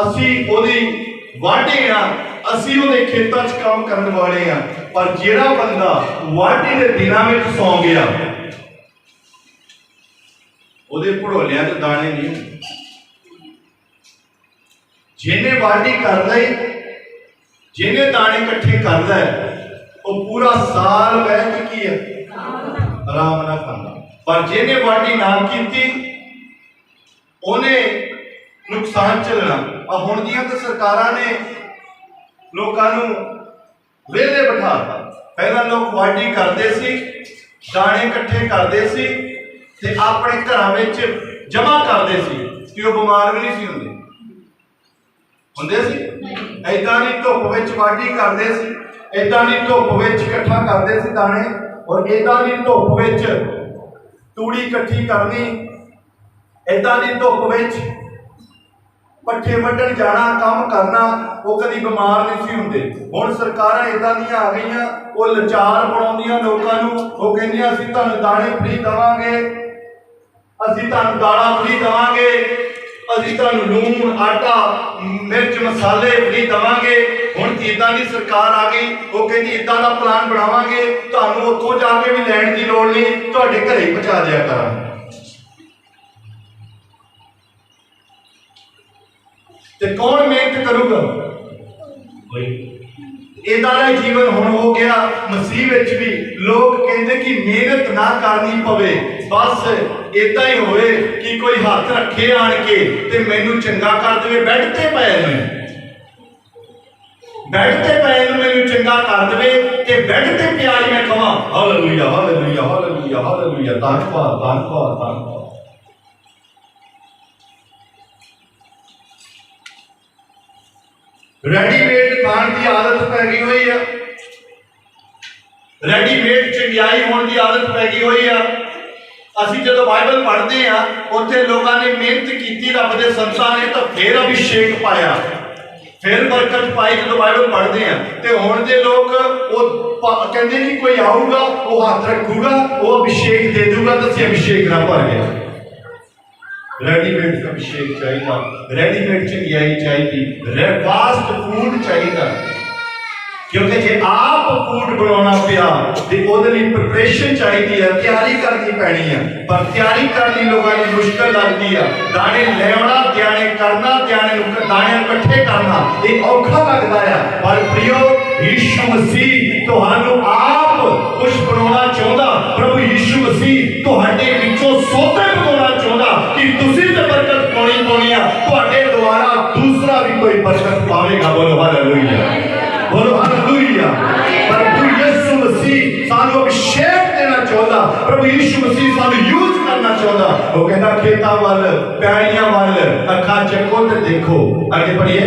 ਅਸੀਂ ਉਹਦੀ ਵਾਢੀ ਆ। ਅਸੀਂ ਉਹਦੇ ਖੇਤਾਂ 'ਚ ਕੰਮ ਕਰਨ ਵਾਲੇ ਆ। ਪਰ ਜਿਹੜਾ ਬੰਦਾ ਵਾਢੀ ਦੇ ਦਿਨਾਂ ਵਿੱਚ ਸੌਂ ਗਿਆ, ਉਹਦੇ ਭੜੋਲਿਆਂ 'ਚ ਦਾਣੇ ਨਹੀਂ। ਜਿਹਨੇ ਵਾਢੀ ਕਰ ਲਈ, ਜਿਹਨੇ ਦਾਣੇ ਇਕੱਠੇ ਕਰ ਲੈ, ਉਹ ਪੂਰਾ ਸਾਲ ਬਹਿ ਕੇ ਕੀ ਹੈ? ਆਰਾਮ ਨਾਲ ਖਾਂਦਾ। ਪਰ ਜਿਹਨੇ ਵਾਢੀ ਨਾ ਕੀਤੀ ਉਹਨੇ ਨੁਕਸਾਨ ਝੱਲਣਾ। ਆ ਹੁਣ ਦੀਆਂ ਤਾਂ ਸਰਕਾਰਾਂ ਨੇ ਲੋਕਾਂ ਨੂੰ ਵਿਹਲੇ ਬਿਠਾਤਾ। ਪਹਿਲਾਂ ਲੋਕ ਵਾਢੀ ਕਰਦੇ ਸੀ, ਦਾਣੇ ਇਕੱਠੇ ਕਰਦੇ ਸੀ ਤੇ ਆਪਣੇ ਘਰਾਂ ਵਿੱਚ ਜਮ੍ਹਾਂ ਕਰਦੇ ਸੀ ਕਿ ਉਹ ਬਿਮਾਰ ਵੀ ਨਹੀਂ ਸੀ ਹੁੰਦੇ ਸੀ। ਏਦਾਂ ਦੀ ਧੁੱਪ ਵਿੱਚ ਵਾਢੀ ਕਰਦੇ ਸੀ, ਏਦਾਂ ਦੀ ਧੁੱਪ ਵਿੱਚ ਇਕੱਠਾ ਕਰਦੇ ਸੀ ਦਾਣੇ, ਔਰ ਏਦਾਂ ਦੀ ਧੁੱਪ ਵਿੱਚ ਤੂੜੀ ਇਕੱਠੀ ਕਰਨੀ, ਏਦਾਂ ਦੀ ਧੁੱਪ ਵਿੱਚ ਪੱਠੇ ਵੱਢਣ ਜਾਣਾ, ਕੰਮ ਕਰਨਾ। ਉਹ ਕਦੀ ਬਿਮਾਰ ਨਹੀਂ ਸੀ ਹੁੰਦੇ। ਹੁਣ ਸਰਕਾਰਾਂ ਏਦਾਂ ਦੀਆਂ ਆ ਗਈਆਂ, ਉਹ ਲਾਚਾਰ ਬਣਾਉਂਦੀਆਂ ਲੋਕਾਂ ਨੂੰ। ਉਹ ਕਹਿੰਦੀਆਂ ਅਸੀਂ ਤੁਹਾਨੂੰ ਦਾਣੇ ਫ੍ਰੀ ਦੇਵਾਂਗੇ, ਅਸੀਂ ਤੁਹਾਨੂੰ ਦਾਲਾਂ ਫ੍ਰੀ ਦੇਵਾਂਗੇ, ਅਸੀਂ ਤੁਹਾਨੂੰ ਲੂਣ, ਆਟਾ, ਮਿਰਚ मसाले फ्री देवांगे। हुण इदां दी सरकार आ गई, वो कहती इदां दा प्लान बनावांगे, तुहानूं उत्थों जाके भी लैण दी लोड़ नहीं, तुहाडे घरे ही पहुंचा दिया करांगे। ते कौन मेहनत करूगा? इदां दा जीवन हुण हो गया। मसीह विच भी लोग कहते कि मेहनत ना करनी पवे, बस इदां ही होवे कि कोई हाथ रखे आण के ते मैनू चंगा कर देवे। बैठ ते पए मैनू चंगा कर देवे ते बैठ ते पिया मैं कहां हालेलुया हालेलुया हालेलुया हालेलुया, धन्यवाद धन्यवाद धन्यवाद। रेडीमेड खाण की आदत पै गई हुई है, रेडीमेड चंगियाई होने की आदत पै गई हुई है। असीं जदों बाइबल पढ़ते हैं उत्थे लोगों ने मेहनत की, रब के संतां ने, तो फिर अभिषेक पाया, फिर बरकत पाई। जदों बाइबल पढ़ते हैं तो हुण दे लोग वो कहते कि कोई आऊगा वो हाथ रखूगा वो अभिषेक दे दूगा, तो असीं अभिषेक ना भर गया। रेडीमेड अभिषेक चाहिए, रेडीमेड चंगियाई चाहिए, फास्ट फूड चाहिए। क्योंकि जे आप फूड बनाना पिया तो ਉਹਦੇ ਲਈ प्रिपरेशन चाहिए है, तैयारी करनी पैनी है, पर तैयारी करनी लोगों की मुश्किल लगती है। दाने लेना, त्याने करना, दाने इकट्ठे करना ये औखा लगता है। पर प्रियो यीशु मसीह तुहानू आप कुछ बनाना चाहता, प्रभु यीशु मसीह तुहाडे विचों सोते बनाना चाहता कि तुसीं ते बरकत पानी है, तुहाडे द्वारा दूसरा भी कोई बरकत पावेगा। बोलो हालेलुया, बोलो हालेलुया। प्रभु यीशु मसीह सानू अभिषेक देना चाहता, प्रभु यीशु मसीह सानू यूज करना चाहता। वो कहता खेतां वाल पैड़ियां वाल अखां चको ते देखो। आगे पढ़िए।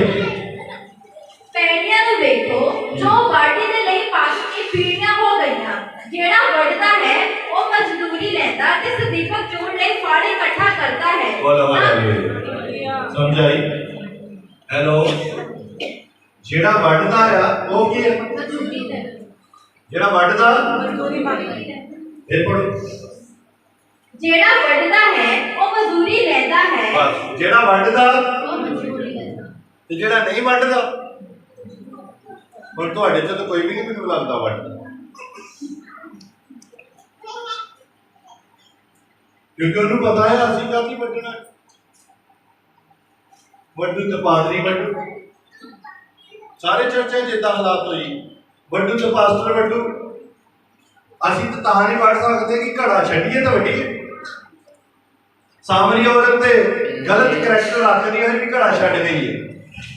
पैड़ियां नूं देखो जो वाढी दे लई पास की पीढ़ियां हो गईयां, जेड़ा वढदा है वो मजदूरी लेंदा ते सदीपक चूड़ लई फाड़े इकट्ठा करता है। बोलो हालेलुया, समझाई? हेलो, जेड़ा वढदा है वो की है? मजदूरी लेंदा, जेड़ा वढदा मजदूरी मांगदा है। फिर पढ़ो। जेड़ा वढदा है वो मजदूरी लेंदा है, बस जेड़ा वढदा वो मजदूरी लेंदा ते जेड़ा नहीं वढदा, पर तुहाडे च तो कोई भी नहीं मैनूं लगदा वढदा, क्योंकि उन्होंने पता है असीं काहती वढना। वढू ते पादरी वढू, सारे चर्चा जिद्दां हालात हुई, वढू ते पास्टर वढू। असीं तो तां नहीं वढ सकते कि घड़ा छड्डिए तो वढीए। सामरी औरत ते गलत करैक्टर रखदी है कि घड़ा छड्ड गई है,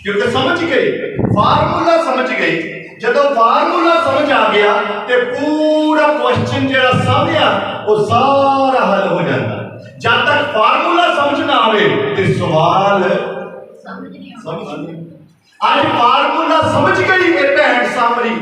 क्योंकि समझ गई, फार्मूला समझ गई। जदों फार्मूला समझ आ गया तो पूरा क्वेश्चन जिहड़ा सामने वो सारा हल हो जाता। जब तक फार्मूला समझ ना आवे तो सवाल समझ नहीं। आज फार्मूला समझ गई ये भैन सामरी,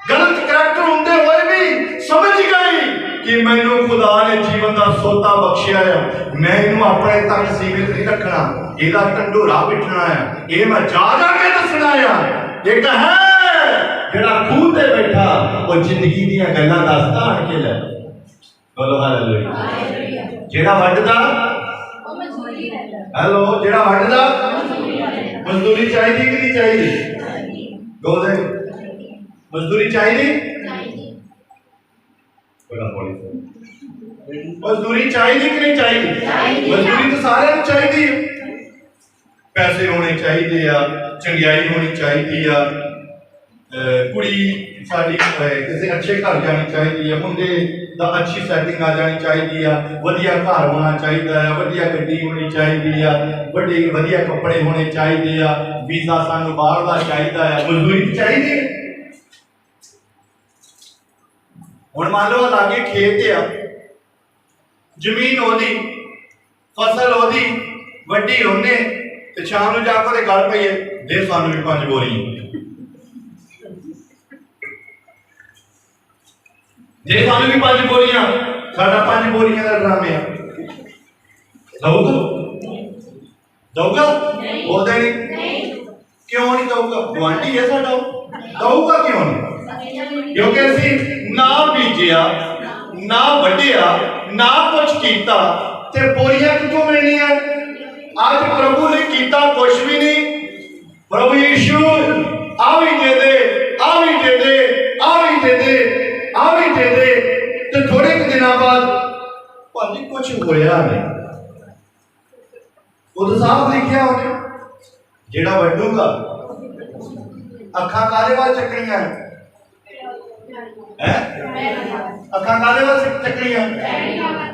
गलत करैक्टर होंदे हुए भी समझ गई कि मैनू खुदा ने जीवन का सोता बख्शिया है, मैं इनू अपने तक सीमित नहीं रखना, ਇਹਦਾ ਢੰਡੋਰਾ ਪਿੱਟਣਾ है, ये मैं जा के दसना है। एक है जेड़ा खूह ते बैठा वो जिंदगी दीयां गल्लां दसदा आण के ले। बोलो हालेलुया। जेड़ा वढदा वो मजदूरी लेंदा, हेलो, जेड़ा वढदा मजदूरी चाहिए कि नहीं चाहिए? बोल दे, मजदूरी चाहिए? मजदूरी चाहिए कि नहीं चाहिए? मजदूरी तो सारे चाहिए। पैसे होने चाहिए, चंगियाई होनी चाहिए, कुड़ी साडी किसी अच्छे घर जानी चाहिए, मुंडे दा अच्छी सेटिंग आ जानी चाहिए, वधिया घर होना चाहिए, वधिया गड्डी होनी चाहिए, बड़े वधिया कपड़े होने चाहिए, वीजा सानू बाहर दा चाहिए, मजदूरी चाहिए। हुण मान लो लागे खेत आ, जमीन ओदी, फसल ओदी, वड्डी होने ते शाम नूं जाके गल पईए दे सानू भी 5 बोरी, जे सानू भी 5 बोरियां, साडा 5 बोरियां का ड्रामे आ, दऊगा? दऊगा? बोलदे नहीं, क्यों नहीं दऊगा? गुआंढी है साडा, दऊगा क्यों नहीं? क्योंकि असीं ना बीजिया, ना वड्डिया, ना कुछ कीता ते बोरियां कितों मिलनियां? आज प्रभु ने कीता कुछ भी नहीं, प्रभु यीशु आ भी दे दे, आ भी दे दे, आ भी दे दे, आ भी दे दे। तो थोड़े दिनों बाद भाजी कुछ होया नहीं। उद साहब लिखिया होने जेड़ा वड्डूगा अखा काले वाल चकनियां है, अखा काले वाल चकनियां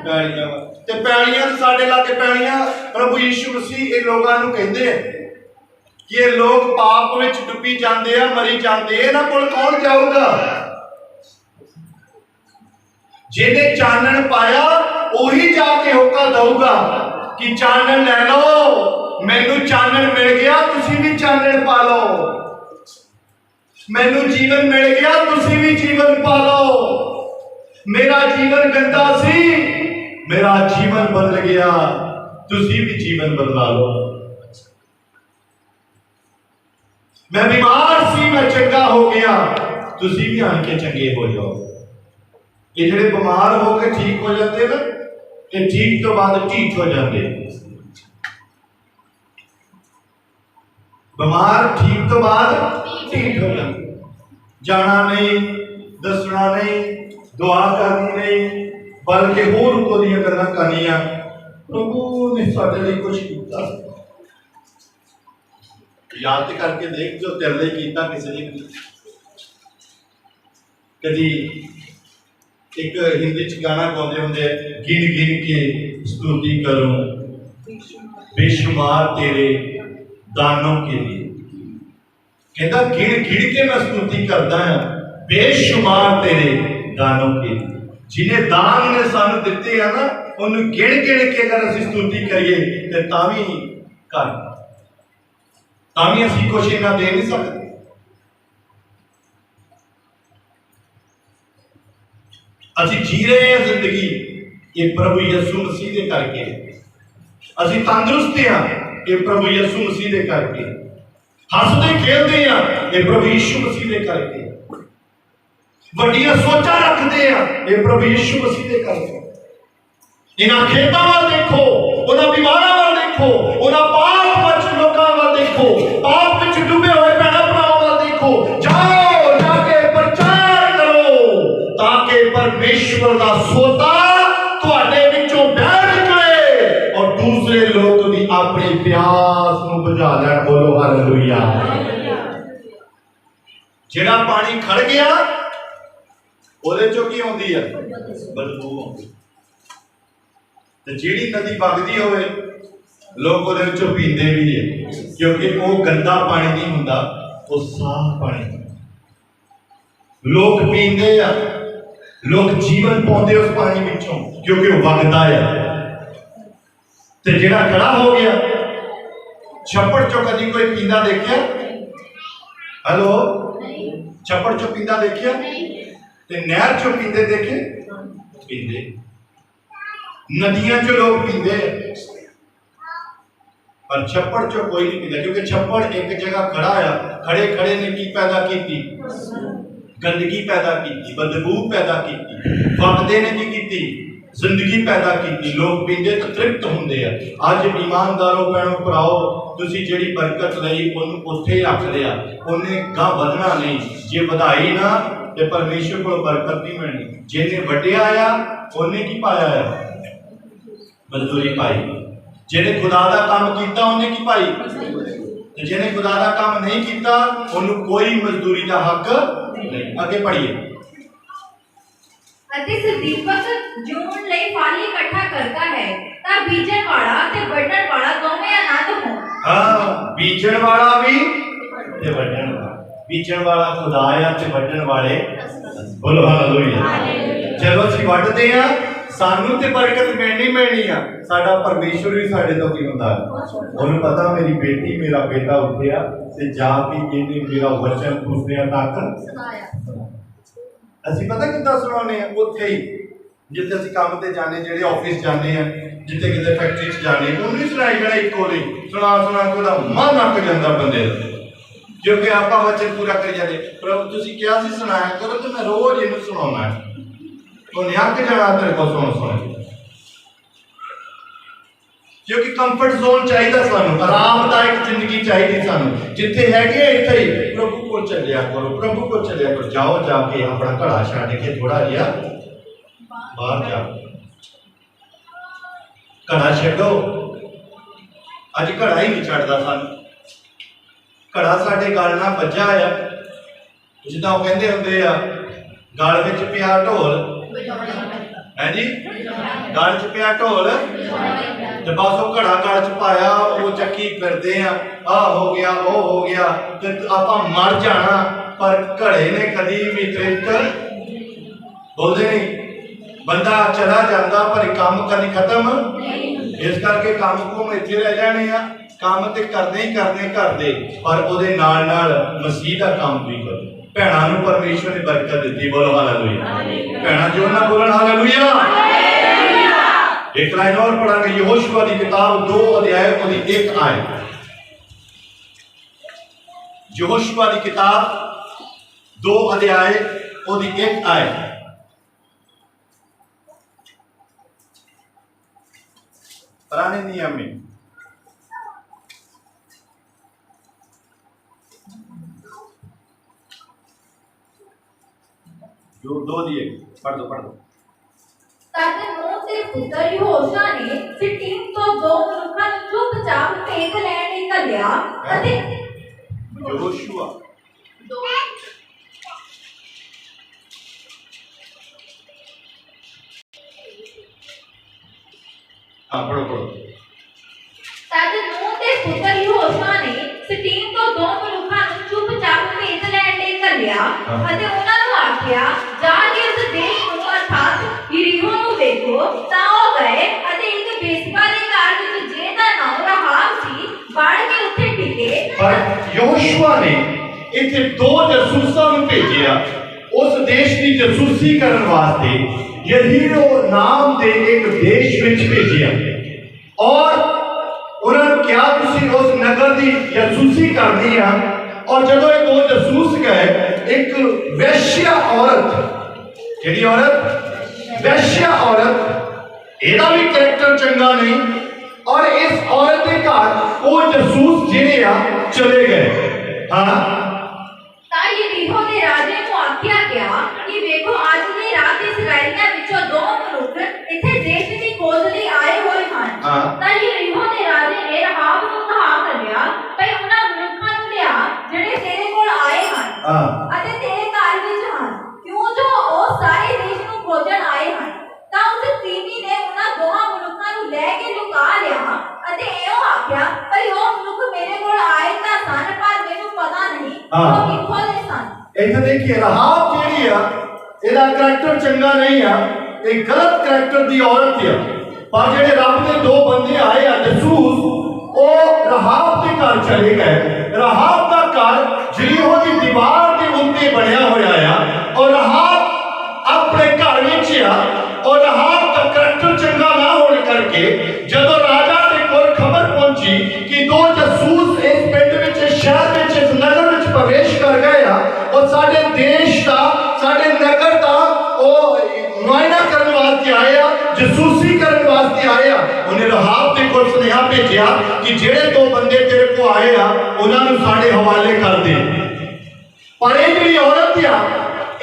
पैलियां ते पैलियां साडे लागे पैलियां। प्रभु यीशु मसीह ये लोगों को कहते हैं कि ये लोग पाप विच डुबी जाते हैं, मरी जाते हैं, इन्हां कोल कौन जाऊगा? जिन्हें चानन पाया उही जाके होका दऊगा कि चानन ले लो, मैनू चानन मिल गया, तुसी भी चानन पा लो। मैनू जीवन मिल गया, तुसी भी जीवन पा लो। मेरा जीवन गंदा सी, मेरा जीवन बदल गया, तुसी भी जीवन बदला लो। मैं बीमार सी, मैं चंगा हो गया, तुसी भी आन के चंगे हो जाओ। ये जेडे बीमार होकर ठीक हो जाते ना, ये ठीक तो बाद ठीक हो जाते। बीमार ठीक तो बाद ठीक हो जाते। जाना नहीं, दसना नहीं, दुआ करनी नहीं, बल्कि होर उतो दी गल्लां करनियां। प्रभु ने साडे लई कुछ कीता, याद करके देख जो तेरे लिए कीता किसी ने नहीं। कभी एक हिंदी च गाना गाते होंगे, गिन गिन के स्तुति करूं बेशुमार तेरे दानों के लिए। कहता गिन गिन के मैं स्तुति करता है बेशुमार तेरे दानों के लिए। जिन्हें दान ने सानू दिते है ना, उन्हें गिन गिन के अगर असीं स्तुति करिए तो तावी कर तावी असीं कुछ इन्ना दे नहीं सकते। असीं जी रहे हैं जिंदगी ये प्रभु यीशु मसीह दे करके। असीं तंदुरुस्त हैं ये प्रभु यीशु मसीह दे करके। हसदे खेलते हैं ये प्रभु यीशु मसीह दे करके। वड्डियां सोचां रखते हैं ये प्रभु यीशु मसीह दे करके। इन्हां खेतां वाल देखो, उन्हां बीमारां वाल देखो, उन्हां पाप विच लोकां वाल देखो, पाप विच डुबे होए भैणां भरावां वाल देखो। जाओ जाके प्रचार करो ताकि परमेश्वर दा सोता तुहाडे विचों बह निकले और दूसरे लोग भी अपनी प्यास नूं बुझा लैण। बोलो हालेलुया। जेड़ा पानी खड़ गया ਉਹਦੇ ਚੋਂ ਕੀ ਆਉਂਦੀ ਹੈ? ਬਦਬੂ ਆਉਂਦੀ। ਤੇ ਜਿਹੜੀ ਨਦੀ ਵਗਦੀ ਹੋਵੇ ਲੋਕ ਉਹਦੇ ਵਿੱਚੋਂ ਪੀਂਦੇ ਵੀ ਹੈ, ਕਿਉਂਕਿ ਉਹ ਗੰਦਾ ਪਾਣੀ ਨਹੀਂ ਹੁੰਦਾ, ਉਹ ਸਾਫ਼ ਪਾਣੀ ਹੁੰਦਾ। ਲੋਕ ਪੀਂਦੇ ਆ, ਲੋਕ ਜੀਵਨ ਪਾਉਂਦੇ ਉਸ ਪਾਣੀ ਵਿੱਚੋਂ ਕਿਉਂਕਿ ਉਹ ਵਗਦਾ ਹੈ। ਤੇ ਜਿਹੜਾ ਖੜਾ ਹੋ ਗਿਆ ਛੱਪੜ ਚੋਂ ਕਦੀ ਕੋਈ ਪੀਂਦਾ ਦੇਖਿਆ? ਹੈਲੋ, ਛੱਪੜ ਚੋਂ ਪੀਂਦਾ ਦੇਖਿਆ? ते नहर चो पींदे देखे? पींदे। नदियां चो लोग पींदे पर छप्पड़ चो कोई नहीं पींदा, क्योंकि छप्पड़ एक जगह खड़ा है। खड़े खड़े ने की पैदा की? गंदगी पैदा की, बदबू पैदा की। वगदे ने की? जिंदगी पैदा की। लोग पींदे तो तृप्त होंगे। अज ईमानदारों भैनों भराओ, तुसी जिहड़ी बरकत लई उन्हें उत्थे ही रख लिया, उन्हें गां वधना नहीं। जे वधाई ना ते परमेश्वर को बरकत नहीं मिलनी। जिन्हें वड्डिया आया उन्हें की पाया है? मजदूरी पाई। जिन्हें खुदा दा काम कीता उन्हें की पाई? ते जिन्हें खुदा दा काम नहीं कीता उन्हें कोई मजदूरी का हक नहीं। आगे पढ़िए। ਅਤੇ ਸਦੀਪਕ ਜੂਣ ਲਈ ਫਲ ਇਕੱਠਾ ਕਰਦਾ ਹੈ ਤਾਂ ਬੀਜਣ ਵਾਲਾ ਤੇ ਵੱਢਣ ਵਾਲਾ ਦੋਵੇਂ ਆਨੰਦ ਹੋਣ। हाँ, बीजण वाला भी ते वड्डण वाला। बीजण वाला खुदा है ते वड्डण वाले। बोलो हालेलुया। चलो ਅਸੀਂ ਵੱਢਦੇ ਆ, ਸਾਨੂੰ ਤੇ ਬਰਕਤ ਮਿਲਣੀ ਆ। ਸਾਡਾ ਪਰਮੇਸ਼ਵਰ ਵੀ ਸਾਡੇ ਤੋਂ ਕੀ ਹੁੰਦਾ? ਉਹਨੂੰ ਪਤਾ ਮੇਰੀ ਬੇਟੀ ਮੇਰਾ ਬੇਟਾ ਉੱਠਿਆ ਤੇ ਜਾ ਕੇ ਇਹਨੇ ਮੇਰਾ ਵਚਨ ਦੂਸਰਿਆਂ ਤੱਕ ਸੁਣਾਇਆ। ਅਸੀਂ ਪਤਾ ਕਿੱਦਾਂ ਸੁਣਾਉਂਦੇ ਆ? ਉੱਥੇ ਹੀ ਜਿੱਥੇ ਅਸੀਂ ਕੰਮ ਤੇ ਜਾਂਦੇ, ਜਿਹੜੇ ਆਫਿਸ ਜਾਂਦੇ ਆ, ਜਿੱਥੇ ਕਿਤੇ ਫੈਕਟਰੀ 'ਚ ਜਾਂਦੇ, ਉਹਨੂੰ ਨਹੀਂ ਸੁਣਾਈ ਜਾਣਾ ਇੱਕੋ ਲਈ। ਸੁਣਾ ਕੇ ਉਹਦਾ ਮਨ ਅੱਕ ਜਾਂਦਾ ਬੰਦੇ ਦਾ, ਕਿਉਂਕਿ ਆਪਾਂ ਵਚਨ ਪੂਰਾ ਕਰੀ ਜਾਂਦੇ। ਪ੍ਰਭੂ ਤੁਸੀਂ ਕਿਹਾ ਸੀ ਸੁਣਾਇਆ ਕਰੋ, ਤੇ ਮੈਂ ਰੋਜ਼ ਇਹਨੂੰ ਸੁਣਾਉਣਾ ਹੈ। ਉਹਨੇ ਅੱਕ ਜਾਣਾ ਤੇਰੇ ਕੋਲ ਸੁਣ। क्योंकि कंफर्ट जोन चाहिए सानू, आरामदायक जिंदगी चाहिए सानू। जिथे है इत्थे ही प्रभु को चलिया करो, प्रभु को चलिया करो। जाओ जाके अपना घड़ा छड्ड के थोड़ा जिहा बाहर जाओ, घड़ा छड्डो। अज घड़ा ही नहीं छड्डदा सानू। घड़ा साडे गल नाल वज्जा आ, जिद्दां ओह कहंदे हुंदे आ, गल विच पिया ढोल है जी, गल च पिया ढोल ते बस वो घड़ा गल च पाया, वो चक्की फिरदे आ हो गया वो हो गया ते आपां मर जाना, पर घड़े ने कदी भी तृप्त बोलदे नहीं। बंदा चला जाता पर काम कदी खत्म, इस करके काम को इत्थे रह जाने आ। काम ते करदे ही करदे पर ओदे नाल नाल मसीह दा काम भी करो। भैणां नूं परमेश्वर ने बरकत दी, बोलो हालेलुया। भैणां जो ना बोलन हालेलुया। एक लाइन और पढ़ांगे, यहोशुआ की किताब 2 अध्याय ओदी 1 आयत। यहोशुआ की किताब 2 अध्याय ओदी 1 आयत। पुराने नियम में जो 2 दिए, पढ़ दो। तद नूह ते पुत्र यहोशुआ ने सिट्टीम तो 2 मनुੱਖਾਂ ਨੂੰ ਚੁੱਪਚਾਪ ਭੇਤ ਲੈਣ ਲਈ ਘੱਲਿਆ ਅਤੇ यहोशुआ पढ़ो। तद नूह ते पुत्र यहोशुआ ने सिट्टीम तो 2 ਮਨੁੱਖਾਂ ਨੂੰ ਚੁੱਪਚਾਪ ਭੇਤ ਲੈਣ ਲਈ ਘੱਲਿਆ ਅਤੇ ਉਹਨਾਂ ਨੂੰ ਆਖਿਆ, ਜਾ ਕੇ ਉਸ ਦੇਸ਼ ਨੂੰ ਅਰਥਾਤ ਯਰੀਹੋ ਨੂੰ ਵੇਖੋ। ਤਾਂ ਉਹ ਗਏ ਅਤੇ ਇੱਕ ਬੇਸਬਾ ਦੇ ਘਰ ਵਿੱਚ ਜਿਹਦਾ ਨਾਮ ਰਾਹਾਬ ਸੀ ਵੜ ਕੇ ਉੱਥੇ ਟਿਕੇ। पर यहोशुआ ने इत्थे 2 जासूसां नूं भेजिया उस देश की जासूसी करन वास्ते। यरीहो नाम दे एक देश विच भेजिया और उन्होंने क्या तुसी उस नगर की जासूसी करनी है। और जदों ये 2 जासूस गए, एक वैश्या औरत, जिहड़ी औरत वैश्या औरत, ਇਹਦਾ भी कैरेक्टर चंगा नहीं, और इस औरत के घर वो जासूस जिहड़े आ चले गए। हाँ, ਤਾਂ ਯਰੀਹੋ ਦੇ ਰਾਜੇ ਨੂੰ ਆਖਿਆ ਗਿਆ ਕਿ ਵੇਖੋ, ਅੱਜ ਦੀ ਰਾਤ ਇਸਰਾਏਲੀਆਂ ਵਿੱਚੋਂ 2 ਮਨੁੱਖ ਇੱਥੇ ਦੇਸ਼ ਦੀ ਖੋਜ ਲਈ ਆਏ ਹੋਏ ਹਨ। ਤਾਂ ਯਰੀਹੋ ਦੇ ਰਾਜੇ ਨੇ ਰਾਹਾਬ ਨੂੰ ਕਹਾ ਕਰਿਆ, ਭਈ ਉਹਨਾਂ ਮਨੁੱਖਾਂ ਨੂੰ ਲਿਆ ਜਿਹੜੇ ਤੇਰੇ ਕੋਲ ਆਏ ਹਨ ਅਤੇ ਤੇਰੇ ਘਰ ਵਿੱਚ ਹਨ, ਕਿਉਂ ਜੋ ਉਹ ਸਾਰੇ ਦੇਸ਼ ਨੂੰ ਖੋਜਣ ਆਏ ਹਨ। ਤਾਂ ਉਸ ਤੀਵੀ ਨੇ ਉਹਨਾਂ 2 ਮਨੁੱਖਾਂ ਨੂੰ ਲੈ ਕੇ ਲੁਕਾ ਲਿਆ ਅਤੇ ਇਹੋ ਆਖਿਆ, ਭਈ ਉਹ ਮਨੁੱਖ ਮੇਰੇ ਕੋਲ ਆਏ ਤਾਂ ਸਨ, ਪਰ ਮੈਨੂੰ ਪਤਾ ਨਹੀਂ ਉਹ ਕਿੱਥੋਂ ਦੇ ਸਨ। इत्थे देखिए राहाब जिहड़ी आ, ਇਹਦਾ करैक्टर चंगा नहीं आ, एक गलत करैक्टर दी औरत आ। पर जिहड़े रब दे 2 बंदे आए आ जासूस, ਉਹ राहाब दे घर चले गए। राहाब दा घर यरीहो दी दीवार दे उत्ते बनया होया आ और राहाब अपने घर विच आ। और राहाब दा करैक्टर चंगा ना होने करके जदों राजा दे कोल खबर पहुंची कि 2 जासूस इस पिंड विच, शहर विच, इस नगर विच प्रवेश कर गए आ और साडे देश दा, साडे नगर दा ओ मुआयना करन वास्ते आए आ, जासूसी करन वास्ते आए आ। उन्हें राहाब दे कोल सुनेहा भेजिया कि जेड़े 2 बंदे तेरे को आए आ उन्हां नूं साडे हवाले कर दे। पर ये जिहड़ी औरत आ,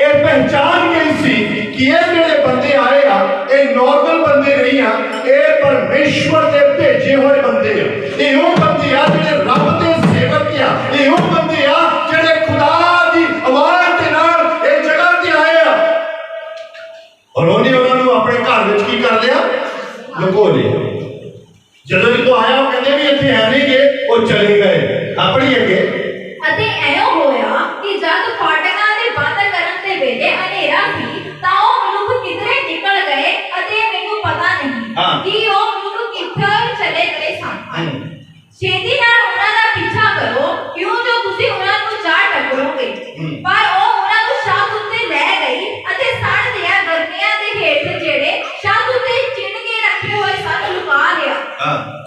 ये पहचान गई सी कि ये जेड़े बंदे आए आ, ये नॉर्मल बंदे नहीं आ, ये परमेश्वर दे भेजे हुए बंदे आ। ये वो बंदे आ जेड़े रब दे सेवक आ, ये वो बंदे आ जेड़े खुदा दी आवाज दे नाल इस जगह ते आए आ। और उन्हें उन्होंने अपने घर विच की कर लिया, लुको लिया। जदों जो आया वो कहते भी इत्थे है नहीं गए, वो चले गए अपनी अगे। ਅਤੇ ਐਂ ਹੋਇਆ ਕਿ ਜਦ ਫਾਟਕਾਂ ਦੇ ਬੰਦ ਕਰਨ ਦੇ ਵੇਲੇ ਹਨੇਰਾ ਸੀ ਤਾਂ ਉਹ ਮਨੁੱਖ ਕਿਧਰੇ ਨਿਕਲ ਗਏ ਅਤੇ ਮੈਨੂੰ ਪਤਾ ਨਹੀਂ ਕਿ ਉਹ ਮਨੁੱਖ ਕਿੱਥੇ ਚਲੇ ਗਏ ਸਨ। ਛੇਤੀ ਨਾਲ ਉਹਨਾਂ ਦਾ ਪਿੱਛਾ ਕਰੋ, ਕਿਉਂ ਜੋ ਤੁਸੀਂ ਉਹਨਾਂ ਨੂੰ ਜਾ ਟੱਕਰੋਗੇ। ਪਰ ਉਹ ਉਹਨਾਂ ਨੂੰ ਛੱਤ ਉੱਤੇ ਲੈ ਗਈ ਅਤੇ ਸੜ ਦੀਆਂ ਗਰਮੀਆਂ ਦੇ ਹੇਠ ਜਿਹੜੇ ਛੱਤ ਉੱਤੇ ਚਿਣ ਕੇ ਰੱਖੇ ਹੋਏ ਸਨ ਲੁਕਾ ਲਿਆ।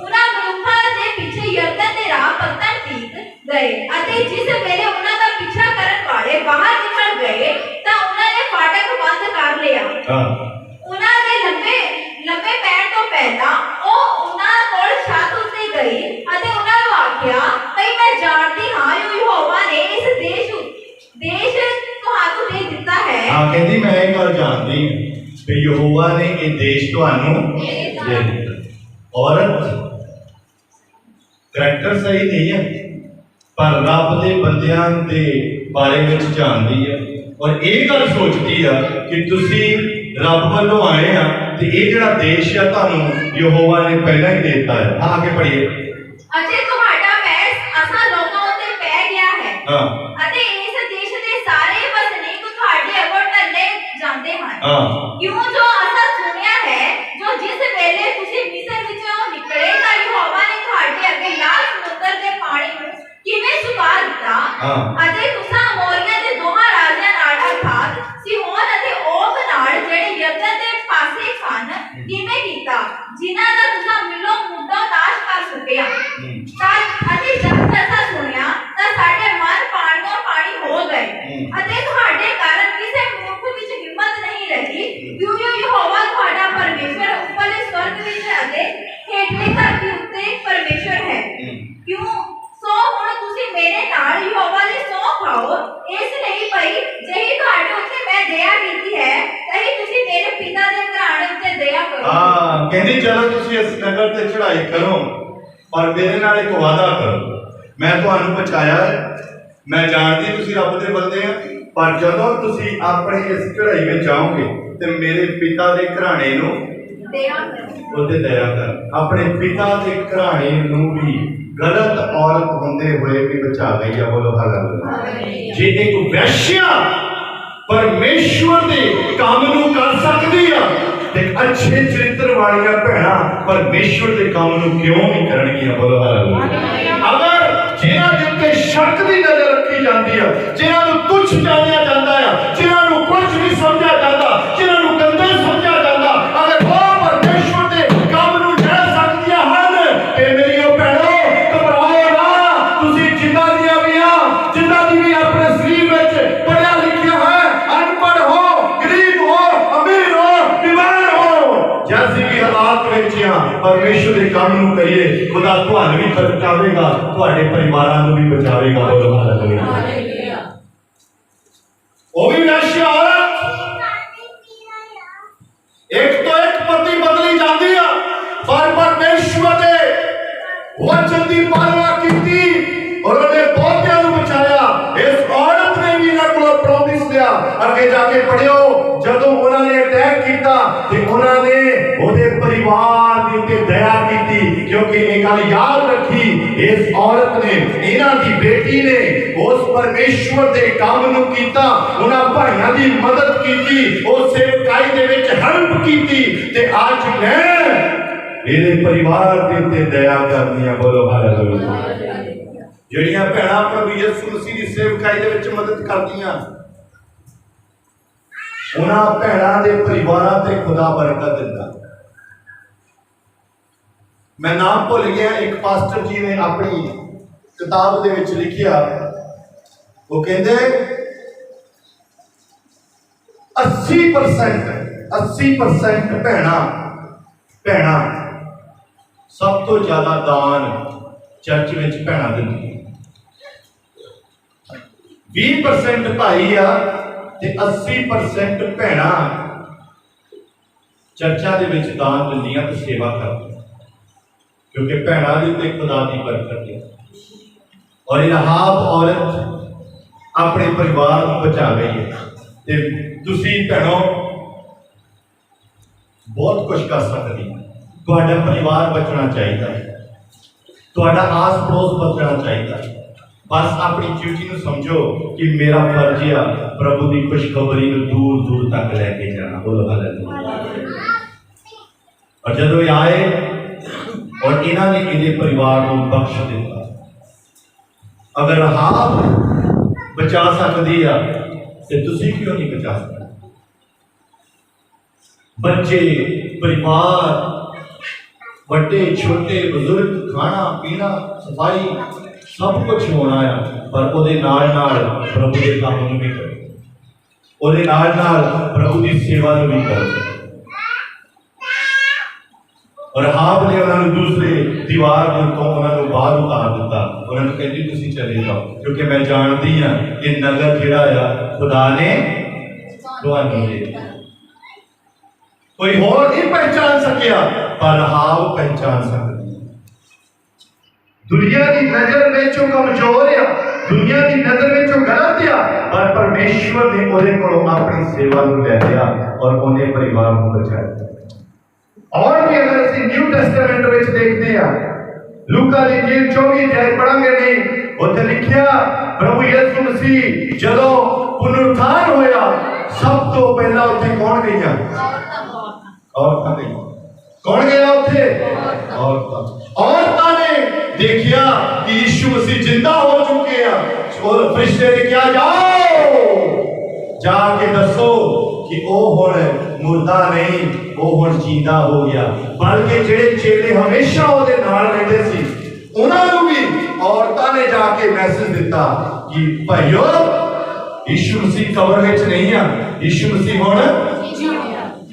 ਉਹਨਾਂ ਮਨੁੱਖਾਂ ਦੇ ਪਿੱਛੇ ਯਰਦਨ ਦੇ ਰਾਹ ਪੱਤਣ ਠੀਕ ਗਏ ਅਤੇ ਜਿਸ ਵੇਲੇ ਉਹਨਾਂ ਦਾ ਪਿੱਛਾ ਕਰਨ ਵਾਲੇ ਬਾਹਰ ਨਿਕਲ ਗਏ ਤਾਂ ਉਹਨਾਂ ਨੇ ਫਾਟਕ ਬੰਦ ਕਰ ਲਿਆ। ਉਹਨਾਂ ਦੇ ਲੰਬੇ ਪੈਣ ਤੋਂ ਪਹਿਲਾਂ ਉਹ ਉਹਨਾਂ ਕੋਲ कि यहोवा ने ये देश तुहानू दे दिता। औरत करैक्टर सही नहीं है पर रब दे बंदियां दे बारे में जानती है और ये गल सोचती है कि तुसी रब वालों आए हैं तो ये जड़ा देश है तुहानू यहोवा ने पहला ही देता है। हाँ आगे पढ़िए। अते ਤੁਹਾਡਾ ਵੈਸ ਅਸਾਂ ਲੋਕਾਂ ਉੱਤੇ ਪੈ ਗਿਆ ਹੈ हाँ ਅਤੇ ਇਸ ਦੇਸ਼ ਦੇ ਸਾਰੇ ਵਸਨੀਕ ਤੁਹਾਡੇ ਅੱਗੇ ਢੱਲੇ ਜਾਂਦੇ ਹਨ। हाँ ਕਿਉਂ ਜੋ ਅਸਾਂ ਸੁਣਿਆ ਹੈ ਜੋ ਜਿਸ ਵੇਲੇ ਤੁਸੀਂ ਮਿਸਰ ਵਿੱਚੋਂ ਨਿਕਲੇ ਤਾਂ ਯਹੋਵਾ ਨੇ ਤੁਹਾਡੇ ਅੱਗੇ ਲਾਲ ਸਮੁੰਦਰ ਦੇ ਪਾਣੀ ਨੂੰ ਕਿਵੇਂ ਸੁਕਾ ਦਿੱਤਾ हाँ ਅਤੇ ਤੁਸਾਂ ਅਮੋਰੀਆਂ ਦੇ ਦੋਹਾਂ ਰਾਜਿਆਂ ਨਾਲ ਅਰਥਾਤ ਸਿਹੋਨ ਅਤੇ ਔਗ ਨਾਲ ਜਿਹੜੇ ਯਰਦਨ ਦੇ ਪਾਸੇ ਸਨ ਕਿਵੇਂ ਕੀਤਾ ਜਿਨ੍ਹਾਂ ਦਾ ਤੁਸਾਂ ਮਿਲੋ ਮੁੱਢੋਂ ਨਾਸ਼ ਕਰ ਸੁੱਟਿਆ। ਤਾਂ ਅਤੇ ਜਦ ਅਸਾਂ ਸੁਣਿਆ ਤਾਂ ਸਾਡੇ ਮਨ ਪਾਣੀਆਂ ਪਾਣੀ ਹੋ ਗਏ ਅਤੇ ਤੁਹਾਡੇ ਕਾਰਨ ਕਿਸੇ ਮਨੁੱਖ ਵਿੱਚ ਹਿੰਮਤ ਨਹੀਂ ਰਹੀ ਕਿਉਂ ਜੋ ਯਹੋਵਾ ਤੁਹਾਡਾ ਪਰਮੇਸ਼ਰ ਉੱਪਰਲੇ ਸਵਰਗ ਵਿੱਚ ਅਤੇ ਹੇਠਲੀ ਧਰਤੀ ਉੱਤੇ ਪਰਮੇਸ਼ਰ ਹੈ। ਕਿਉਂ ਸੋ ਹੁਣ ਤੁਸੀਂ ਮੇਰੇ ਨਾਲ ਯਹੋਵਾ ਦੀ ਸਹੁੰ ਖਾਓ ਇਸ ਲਈ ਭਈ ਜਿਹੀ ਤੁਹਾਡੇ ਉੱਤੇ ਮੈਂ ਦਇਆ ਕੀਤੀ ਹੈ ਤਹੀ ਤੁਸੀਂ ਮੇਰੇ ਪਿਤਾ ਦੇ ਘਰਾਣੇ ਉੱਤੇ ਦਇਆ ਕਰੋ। हाँ कहती चलो तुसी इस नगर ते चढ़ाई करो पर मेरे नाल एक वादा करो मैं तुहानू बचाया है मैं जानती तुसी रब दे बंदे हैं पर जदों तुसी अपनी इस चढ़ाई में जाओगे ते मेरे पिता दे घराणे नू दया करो ਉਹਦੇ ਦਇਆ ਕਰ ਆਪਣੇ ਪਿਤਾ ਦੇ ਘਰਾਣੇ ਨੂੰ ਵੀ ਗਲਤ ਔਰਤ ਹੁੰਦੇ ਹੋਏ ਵੀ ਬਚਾ ਗਈ ਆ। ਬੋਲੋ ਹਾਲੇਲੂਇਆ। ਜੇ ਇੱਕ ਵੈਸ਼ਿਆ ਪਰਮੇਸ਼ਵਰ ਦੇ ਕੰਮ ਨੂੰ ਕਰ ਸਕਦੀ ਆ ਤੇ ਅੱਛੇ ਚਰਿੱਤਰ ਵਾਲੀਆਂ ਭੈਣਾਂ ਪਰਮੇਸ਼ਵਰ ਦੇ ਕੰਮ ਨੂੰ ਕਿਉਂ ਨਹੀਂ ਕਰਨਗੀਆਂ। ਬੋਲੋ ਹਾਲੇਲੂਇਆ। ਅਗਰ ਜਿਨ੍ਹਾਂ ਦੇ ਉੱਤੇ ਸ਼ੱਕ ਦੀ ਨਜ਼ਰ ਰੱਖੀ ਜਾਂਦੀ ਆ ਜਿਨ੍ਹਾਂ ਨੂੰ ਤੁੱਛ ਜਾਣਿਆ ਜਾਂਦਾ ਆ ਜਿਨ੍ਹਾਂ ਨੂੰ ਕੁਝ ਨਹੀਂ ਸਮਝਿਆ ਜਾਂਦਾ ਜਿਨ੍ਹਾਂ ਨੂੰ ਗੰਦੇ ਸਮਝਿਆ ਜਾਂਦਾ ਅਗਰ ਉਹ ਪਰਮੇਸ਼ਵਰ ਦੇ ਕੰਮ ਨੂੰ ਲੈ ਸਕਦੀਆਂ ਹਨ ਤੇ ਮੇਰੀਓ ਭੈਣੋ ਘਬਰਾਓ ਨਾ। ਤੁਸੀਂ ਜਿੰਨਾਂ ਦੀਆਂ ਵੀ ਆ ਜਿੰਨਾਂ ਦੀ ਵੀ ਆਪਣੇ ਸਰੀਰ ਵਿੱਚ ਪੜ੍ਹਿਆ ਲਿਖਿਆ ਹੈ ਅਨਪੜ੍ਹ ਹੋ ਗਰੀਬ ਹੋ ਅਮੀਰ ਹੋ ਬਿਮਾਰ ਹੋ ਜੈਸੀ ਵੀ ਹਾਲਾਤ ਵਿੱਚ ਆ ਪਰਮੇਸ਼ਵਰ ਦੇ ਕੰਮ ਨੂੰ ਕਰੀਏ ਖੁਦਾ ਤੁਹਾਨੂੰ ਵੀ ਬਚਾਵੇਗਾ ਤੁਹਾਡੇ ਪਰਿਵਾਰਾਂ ਨੂੰ ਵੀ ਬਚਾਵੇਗਾ। ਬੋਲੋ ਹਾਲੇਲੂਇਆ। ਉਹ ਵੀ ਵੈਸ਼ਿਆ ਔਰਤ एक तो एक पति बदली जाती है पर परमेश्वर ने वचन की पालना की और उन्हें बहुतियां नूं बचाया। इस औरत ने भी इन्हां कोलों प्रॉमिस लिया अगे जाके पढ़ियो जदों उन्होंने अटैक किया ते उन्होंने ओदे परिवार दे उत्ते दया की क्योंकि एक गल याद रखी इस औरत ने इन्हां दी बेटी ने उस परमेश्वर दे काम नूं कीता उन्हां भाइयां दी मदद की उस सेवकाई दे विच हेल्प की ते आज मैं ਇਹਦੇ परिवार ਦੇ ਉੱਤੇ दया करनी है। बोलो हालेलुया। ਜਿਹੜੀਆਂ ਭੈਣਾਂ ਪ੍ਰਭੂ ਯਿਸੂ ਮਸੀਹ ਦੀ ਸੇਵਕਾਈ ਦੇ ਵਿੱਚ ਮਦਦ ਕਰਦੀਆਂ ਉਹਨਾਂ ਭੈਣਾਂ ਦੇ ਪਰਿਵਾਰਾਂ ਤੇ ਖੁਦਾ ਬਰਕਤ ਦਿੰਦਾ। ਮੈਂ ਨਾਮ ਭੁੱਲ ਗਿਆ ਇੱਕ ਪਾਸਟਰ ਜੀ ਨੇ ਆਪਣੀ ਕਿਤਾਬ ਦੇ ਵਿੱਚ ਲਿਖਿਆ ਉਹ ਕਹਿੰਦੇ 80% ਭੈਣਾਂ ਸਭ ਤੋਂ ਜ਼ਿਆਦਾ ਦਾਨ ਚਰਚ ਵਿੱਚ ਭੈਣਾਂ ਦਿੰਦੀਆਂ 20% ਭਾਈ ਆ ਤੇ 80% ਭੈਣਾਂ ਚਰਚਾਂ ਦੇ ਵਿੱਚ ਦਾਨ ਦਿੰਦੀਆਂ ਤੇ ਸੇਵਾ ਕਰਦੀਆਂ ਕਿਉਂਕਿ ਭੈਣਾਂ ਦੇ ਉੱਤੇ ਖੁਦਾ ਦੀ ਬਰਕਤ ਹੈ। ਔਰ ਰਾਹਾਬ ਔਰਤ ਆਪਣੇ ਪਰਿਵਾਰ ਨੂੰ ਬਚਾ ਗਈ ਹੈ ਤੇ ਤੁਸੀਂ ਭੈਣੋ ਬਹੁਤ ਕੁਝ ਕਰ ਸਕਦੀ ਹੋ। ਤੁਹਾਡਾ ਪਰਿਵਾਰ ਬਚਣਾ ਚਾਹੀਦਾ ਹੈ ਤੁਹਾਡਾ ਆਸ ਪੜੋਸ ਬਚਣਾ ਚਾਹੀਦਾ ਹੈ। ਬਸ ਆਪਣੀ ਡਿਊਟੀ ਨੂੰ ਸਮਝੋ ਕਿ ਮੇਰਾ ਫਰਜ਼ ਆ ਪ੍ਰਭੂ ਦੀ ਖੁਸ਼ਖਬਰੀ ਨੂੰ ਦੂਰ ਦੂਰ ਤੱਕ ਲੈ ਕੇ ਜਾਣਾ। ਬੋਲੋ ਹਾਲੇਲੂਇਆ। ਔਰ ਜਦੋਂ ਇਹ ਆਏ ਔਰ ਇਹਨਾਂ ਨੇ ਇਹਦੇ ਪਰਿਵਾਰ ਨੂੰ ਬਖਸ਼ ਦਿੱਤਾ। ਅਗਰ ਰਾਹਾਬ ਬਚਾ ਸਕਦੀ ਆ ਤੇ ਤੁਸੀਂ ਕਿਉਂ ਨਹੀਂ ਬਚਾ ਸਕਦੇ? ਬੱਚੇ ਪਰਿਵਾਰ ਵੱਡੇ ਛੋਟੇ ਬਜ਼ੁਰਗ ਖਾਣਾ ਪੀਣਾ ਸਫਾਈ ਸਭ ਕੁਝ ਹੋਣਾ ਆ ਪਰ ਉਹਦੇ ਨਾਲ ਨਾਲ ਪ੍ਰਭੂ ਦੇ ਕੰਮ ਨੂੰ ਵੀ ਕਰੋ ਉਹਦੇ ਨਾਲ ਨਾਲ ਪ੍ਰਭੂ ਦੀ ਸੇਵਾ ਨੂੰ ਵੀ ਕਰੋ। और राहाब ने उन्होंने दूसरे दीवार के उत्तों उन्होंने बाहर उतार दिता। उन्होंने कहती तुसी चले जाओ क्योंकि मैं जानती हाँ कि नगर जिहड़ा आ खुदा ने तुहानू दे कोई होर नहीं पहचान सकिया, पर रहाब पहचान सकती। दुनिया की नजर में जो कमजोर आ, दुनिया की नजर में जो गलत आ, पर परमेश्वर ने ਉਹਦੇ ਕੋਲੋਂ अपनी सेवा ਨੂੰ ਲੈ ਲਿਆ और ਉਹਨੇ परिवार ਨੂੰ बचाया। और भी अगर ਅਸੀਂ न्यू टेस्टामेंट ਵਿੱਚ देखते हैं, लूका ਦੀ इंजील 24 अध्याय पढ़ांगे नहीं, ਉੱਥੇ ਲਿਖਿਆ प्रभु यीशु मसीह ਜਦੋਂ पुनरुत्थान होया, सब तो पहला ਉੱਥੇ कौन गईਆਂ? औरतां गईਆਂ। कौन गया उत्थे? औरतां ने देखिया कि यीशु मसीह जिंदा हो चुके हैं और फरिश्ते ने क्या, जाओ जाके दसो कि वो हुण मुर्दा नहीं, वो हुण जिंदा हो गया। बल्कि जेड़े चेले हमेशा ਉਹਦੇ ਨਾਲ ਰਹਿੰਦੇ ਸੀ, ਉਹਨਾਂ ਨੂੰ ਵੀ औरतां ने जाके मैसेज दिता कि भाइयों यीशु मसीह कबर ਵਿੱਚ नहीं आ, यीशु मसीह हुण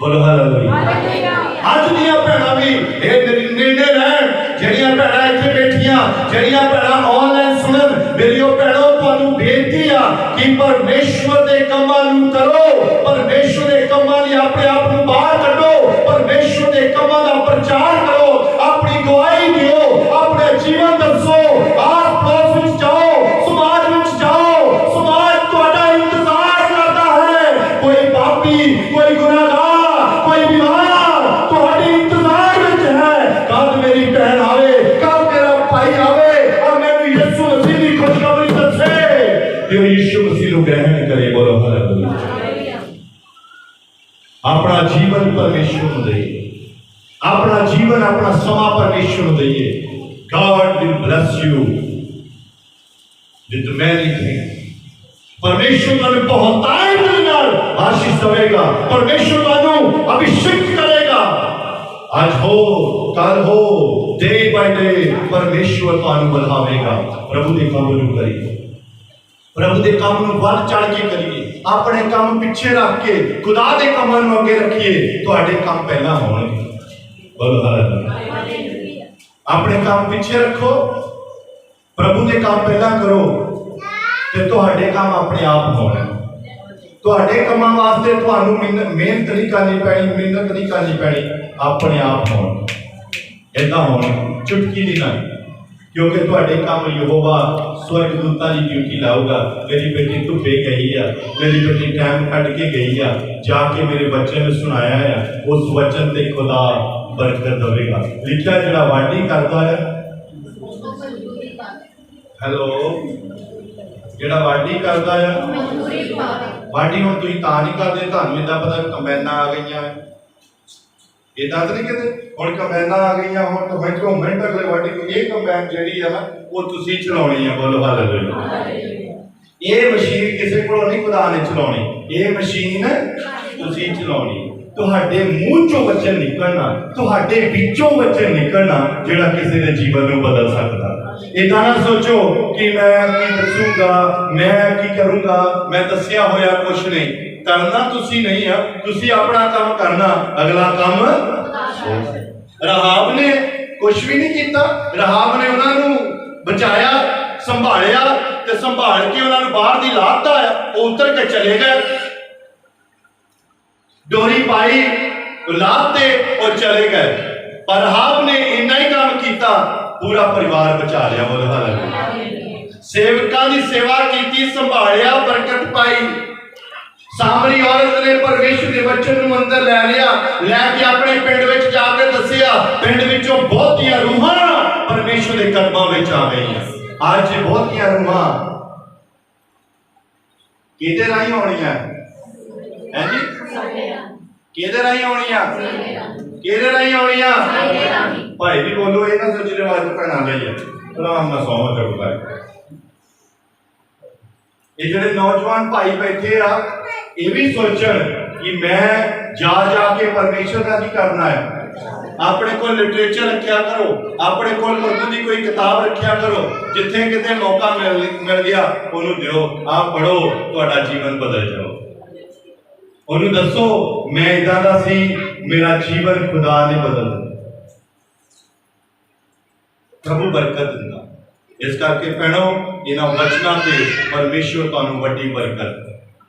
बोलो हालेलुया। ਅੱਜ ਦੀਆਂ ਭੈਣਾਂ ਵੀ ਇਹ ਨਿਰਣੇ ਰਹਿਣ, ਜਿਹੜੀਆਂ ਭੈਣਾਂ ਇੱਥੇ ਬੈਠੀਆਂ, ਜਿਹੜੀਆਂ ਭੈਣਾਂ ਆਨਲਾਈਨ ਸੁਣਨ, ਮੇਰੀਓ ਭੈਣੋ ਤੁਹਾਨੂੰ ਬੇਨਤੀ ਆ ਕਿ ਪਰਮੇਸ਼ਵਰ ਦੇ ਕੰਮਾਂ ਨੂੰ ਕਰੋ, ਪਰਮੇਸ਼ਵਰ ਦੇ ਕੰਮਾਂ ਲਈ ਆਪਣੇ ਆਪ ਨੂੰ ਬਾਹਰ ਕੱਢੋ, ਪਰਮੇਸ਼ਵਰ ਦੇ ਕੰਮਾਂ ਦਾ ਪ੍ਰਚਾਰ ਕਰੋ, ਆਪਣੀ ਗਵਾਹੀ ਦਿਓ, ਆਪਣੇ ਜੀਵਨ ਦੱਸੋ, ਆਸ ਪੜੋਸ ਵਿੱਚ ਜਾਓ, ਸਮਾਜ ਵਿੱਚ ਜਾਓ, ਸਮਾਜ ਤੁਹਾਡਾ ਇੰਤਜ਼ਾਰ ਕਰਦਾ ਹੈ। ਕੋਈ ਪਾਪੀ, ਕੋਈ ਗੁਨਾਹਗਾਰ, कोई बीमार तुम्हारे इंतजार में है, कब मेरी बहन आवे, कब मेरा भाई आवे और मैंने यीशु मसीह की खुशखबरी दसे, जो यीशु मसीह को ग्रहण करे। बोलो हालेलुया। अपना जीवन परमेश्वर को दइए, अपना जीवन अपना समा परमेश्वर को दइए। God will bless you with many things. परमेश्वर तुम्हें बहुतायत दे नाल आशीष देगा, परमेश्वर तुम्हें अभिषेक करेगा। आज हो कल हो, डे बाय डे परमेश्वर तुम्हें बढ़ावेगा। प्रभु के काम नूं करिए, प्रभु के काम नूं बढ़ चढ़ के करिए, अपने काम पीछे रख के खुदा के कामां नूं अगे रखिए, तुहाडे काम पहला होणगे। बोलो हालेलुया। अपने काम पीछे रखो, प्रभु के काम पहला करो, ते तुहाडे काम अपने आप होने। तुहाडे कामां वास्ते तुहानू मेहनत नहीं करनी पैनी, मेहनत नहीं करनी पैनी, अपने आप होने। ऐसा होने चुटकी दी नहीं, क्योंकि तुहाडे काम यहोवा स्वर्गदूतां दी ड्यूटी लाऊगा। मेरी बेटी धुप्पे गई है, मेरी बेटी टाइम कट के गई है, जाके मेरे बच्चे ने सुनाया है, उस वचन ते खुदा बरकत देगा। लिखा जिहड़ा वाढी करदा है, हेलो, ਜਿਹੜਾ ਵਾਢੀ ਕਰਦਾ ਆ, ਵਾਢੀ ਹੁਣ ਤੁਸੀਂ ਤਾਂ ਨਹੀਂ ਕਰਦੇ, ਤੁਹਾਨੂੰ ਇਦਾਂ ਪਤਾ ਕੰਬਾਈਨਾਂ ਆ ਗਈਆਂ, ਇਦਾਂ ਤਾਂ ਨਹੀਂ ਕਿਤੇ ਹੁਣ ਕੰਬਾਈਨਾਂ ਆ ਗਈਆਂ, ਹੁਣ ਤਾਂ ਮਿੰਟ ਅਗਲੇ ਵਾਢੀ ਨੂੰ ਇਹ ਕੰਬਾਈਨ ਜਿਹੜੀ ਆ ਨਾ ਉਹ ਤੁਸੀਂ ਚਲਾਉਣੀ ਆ। ਬੋਲੋ ਹਾਲੇਲੂਇਆ। ਇਹ ਮਸ਼ੀਨ ਕਿਸੇ ਕੋਲੋਂ ਨਹੀਂ ਖੁਦਾ ਨੇ ਚਲਾਉਣੀ, ਇਹ ਮਸ਼ੀਨ ਤੁਸੀਂ ਚਲਾਉਣੀ। ਤੁਹਾਡੇ ਮੂੰਹ ਚੋਂ ਵਚਨ ਨਿਕਲਣਾ, ਤੁਹਾਡੇ ਵਿੱਚੋਂ ਵਚਨ ਨਿਕਲਣਾ ਜਿਹੜਾ ਕਿਸੇ ਦੇ ਜੀਵਨ ਨੂੰ ਬਦਲ ਸਕਦਾ। इतना ना सोचो कि मैं की दसूंगा, मैं की करूंगा, मैं दसिया होया कुछ नहीं करना, तुसी नहीं है, तुसी अपना काम करना, अगला काम। रहाब ने कुछ भी नहीं किया, रहाब ने उन्होंने बचाया, संभालिया ते संभाल के उन्होंने बाहर दी लाता है, वो उतर के चले गए, डोरी पाई लाते और चले गए। पर रहाब ने इन्ना ही काम किया, पूरा परिवार बचा लिया। बोलो हालेलुया। सेवकां दी सेवा की, संभालिया, बरकत पाई। सामरी औरत ने परमेश्वर के वचन नूं अंदर लै लिया, लैके अपने पिंड विच जाके दसिया, पिंड विचों बहुतियां रूहां परमेश्वर के कदमां विच आ गईयां। अज बहुतियां रूहां किहदे राहीं आउणीआं है जी? किहदे राहीं आउणीआं? किहदे राहीं आउणीआं? भाई भी बोलो, ये ना सोच रहे आज भैन गई है, आराम ना सौवा करूंगा। ये जो नौजवान भाई बैठे आ, ये भी सोचन कि मैं जा जाके परमेश्वर का की करना है। अपने को लिटरेचर रखा करो, अपने को उर्दू की कोई किताब रखा करो, जिथे किते मौका मिल गया उन्होंने दिओ, आप पढ़ो, तुहाडा जीवन बदल जाओ। उन्होंने दसो मैं इदां दा सी, मेरा जीवन खुदा ने बदल। प्रभु बरकत दिंदा। इस करके भैणों, इन्हां वचनां ते परमेश्वर तुहानूं वड्डी बरकत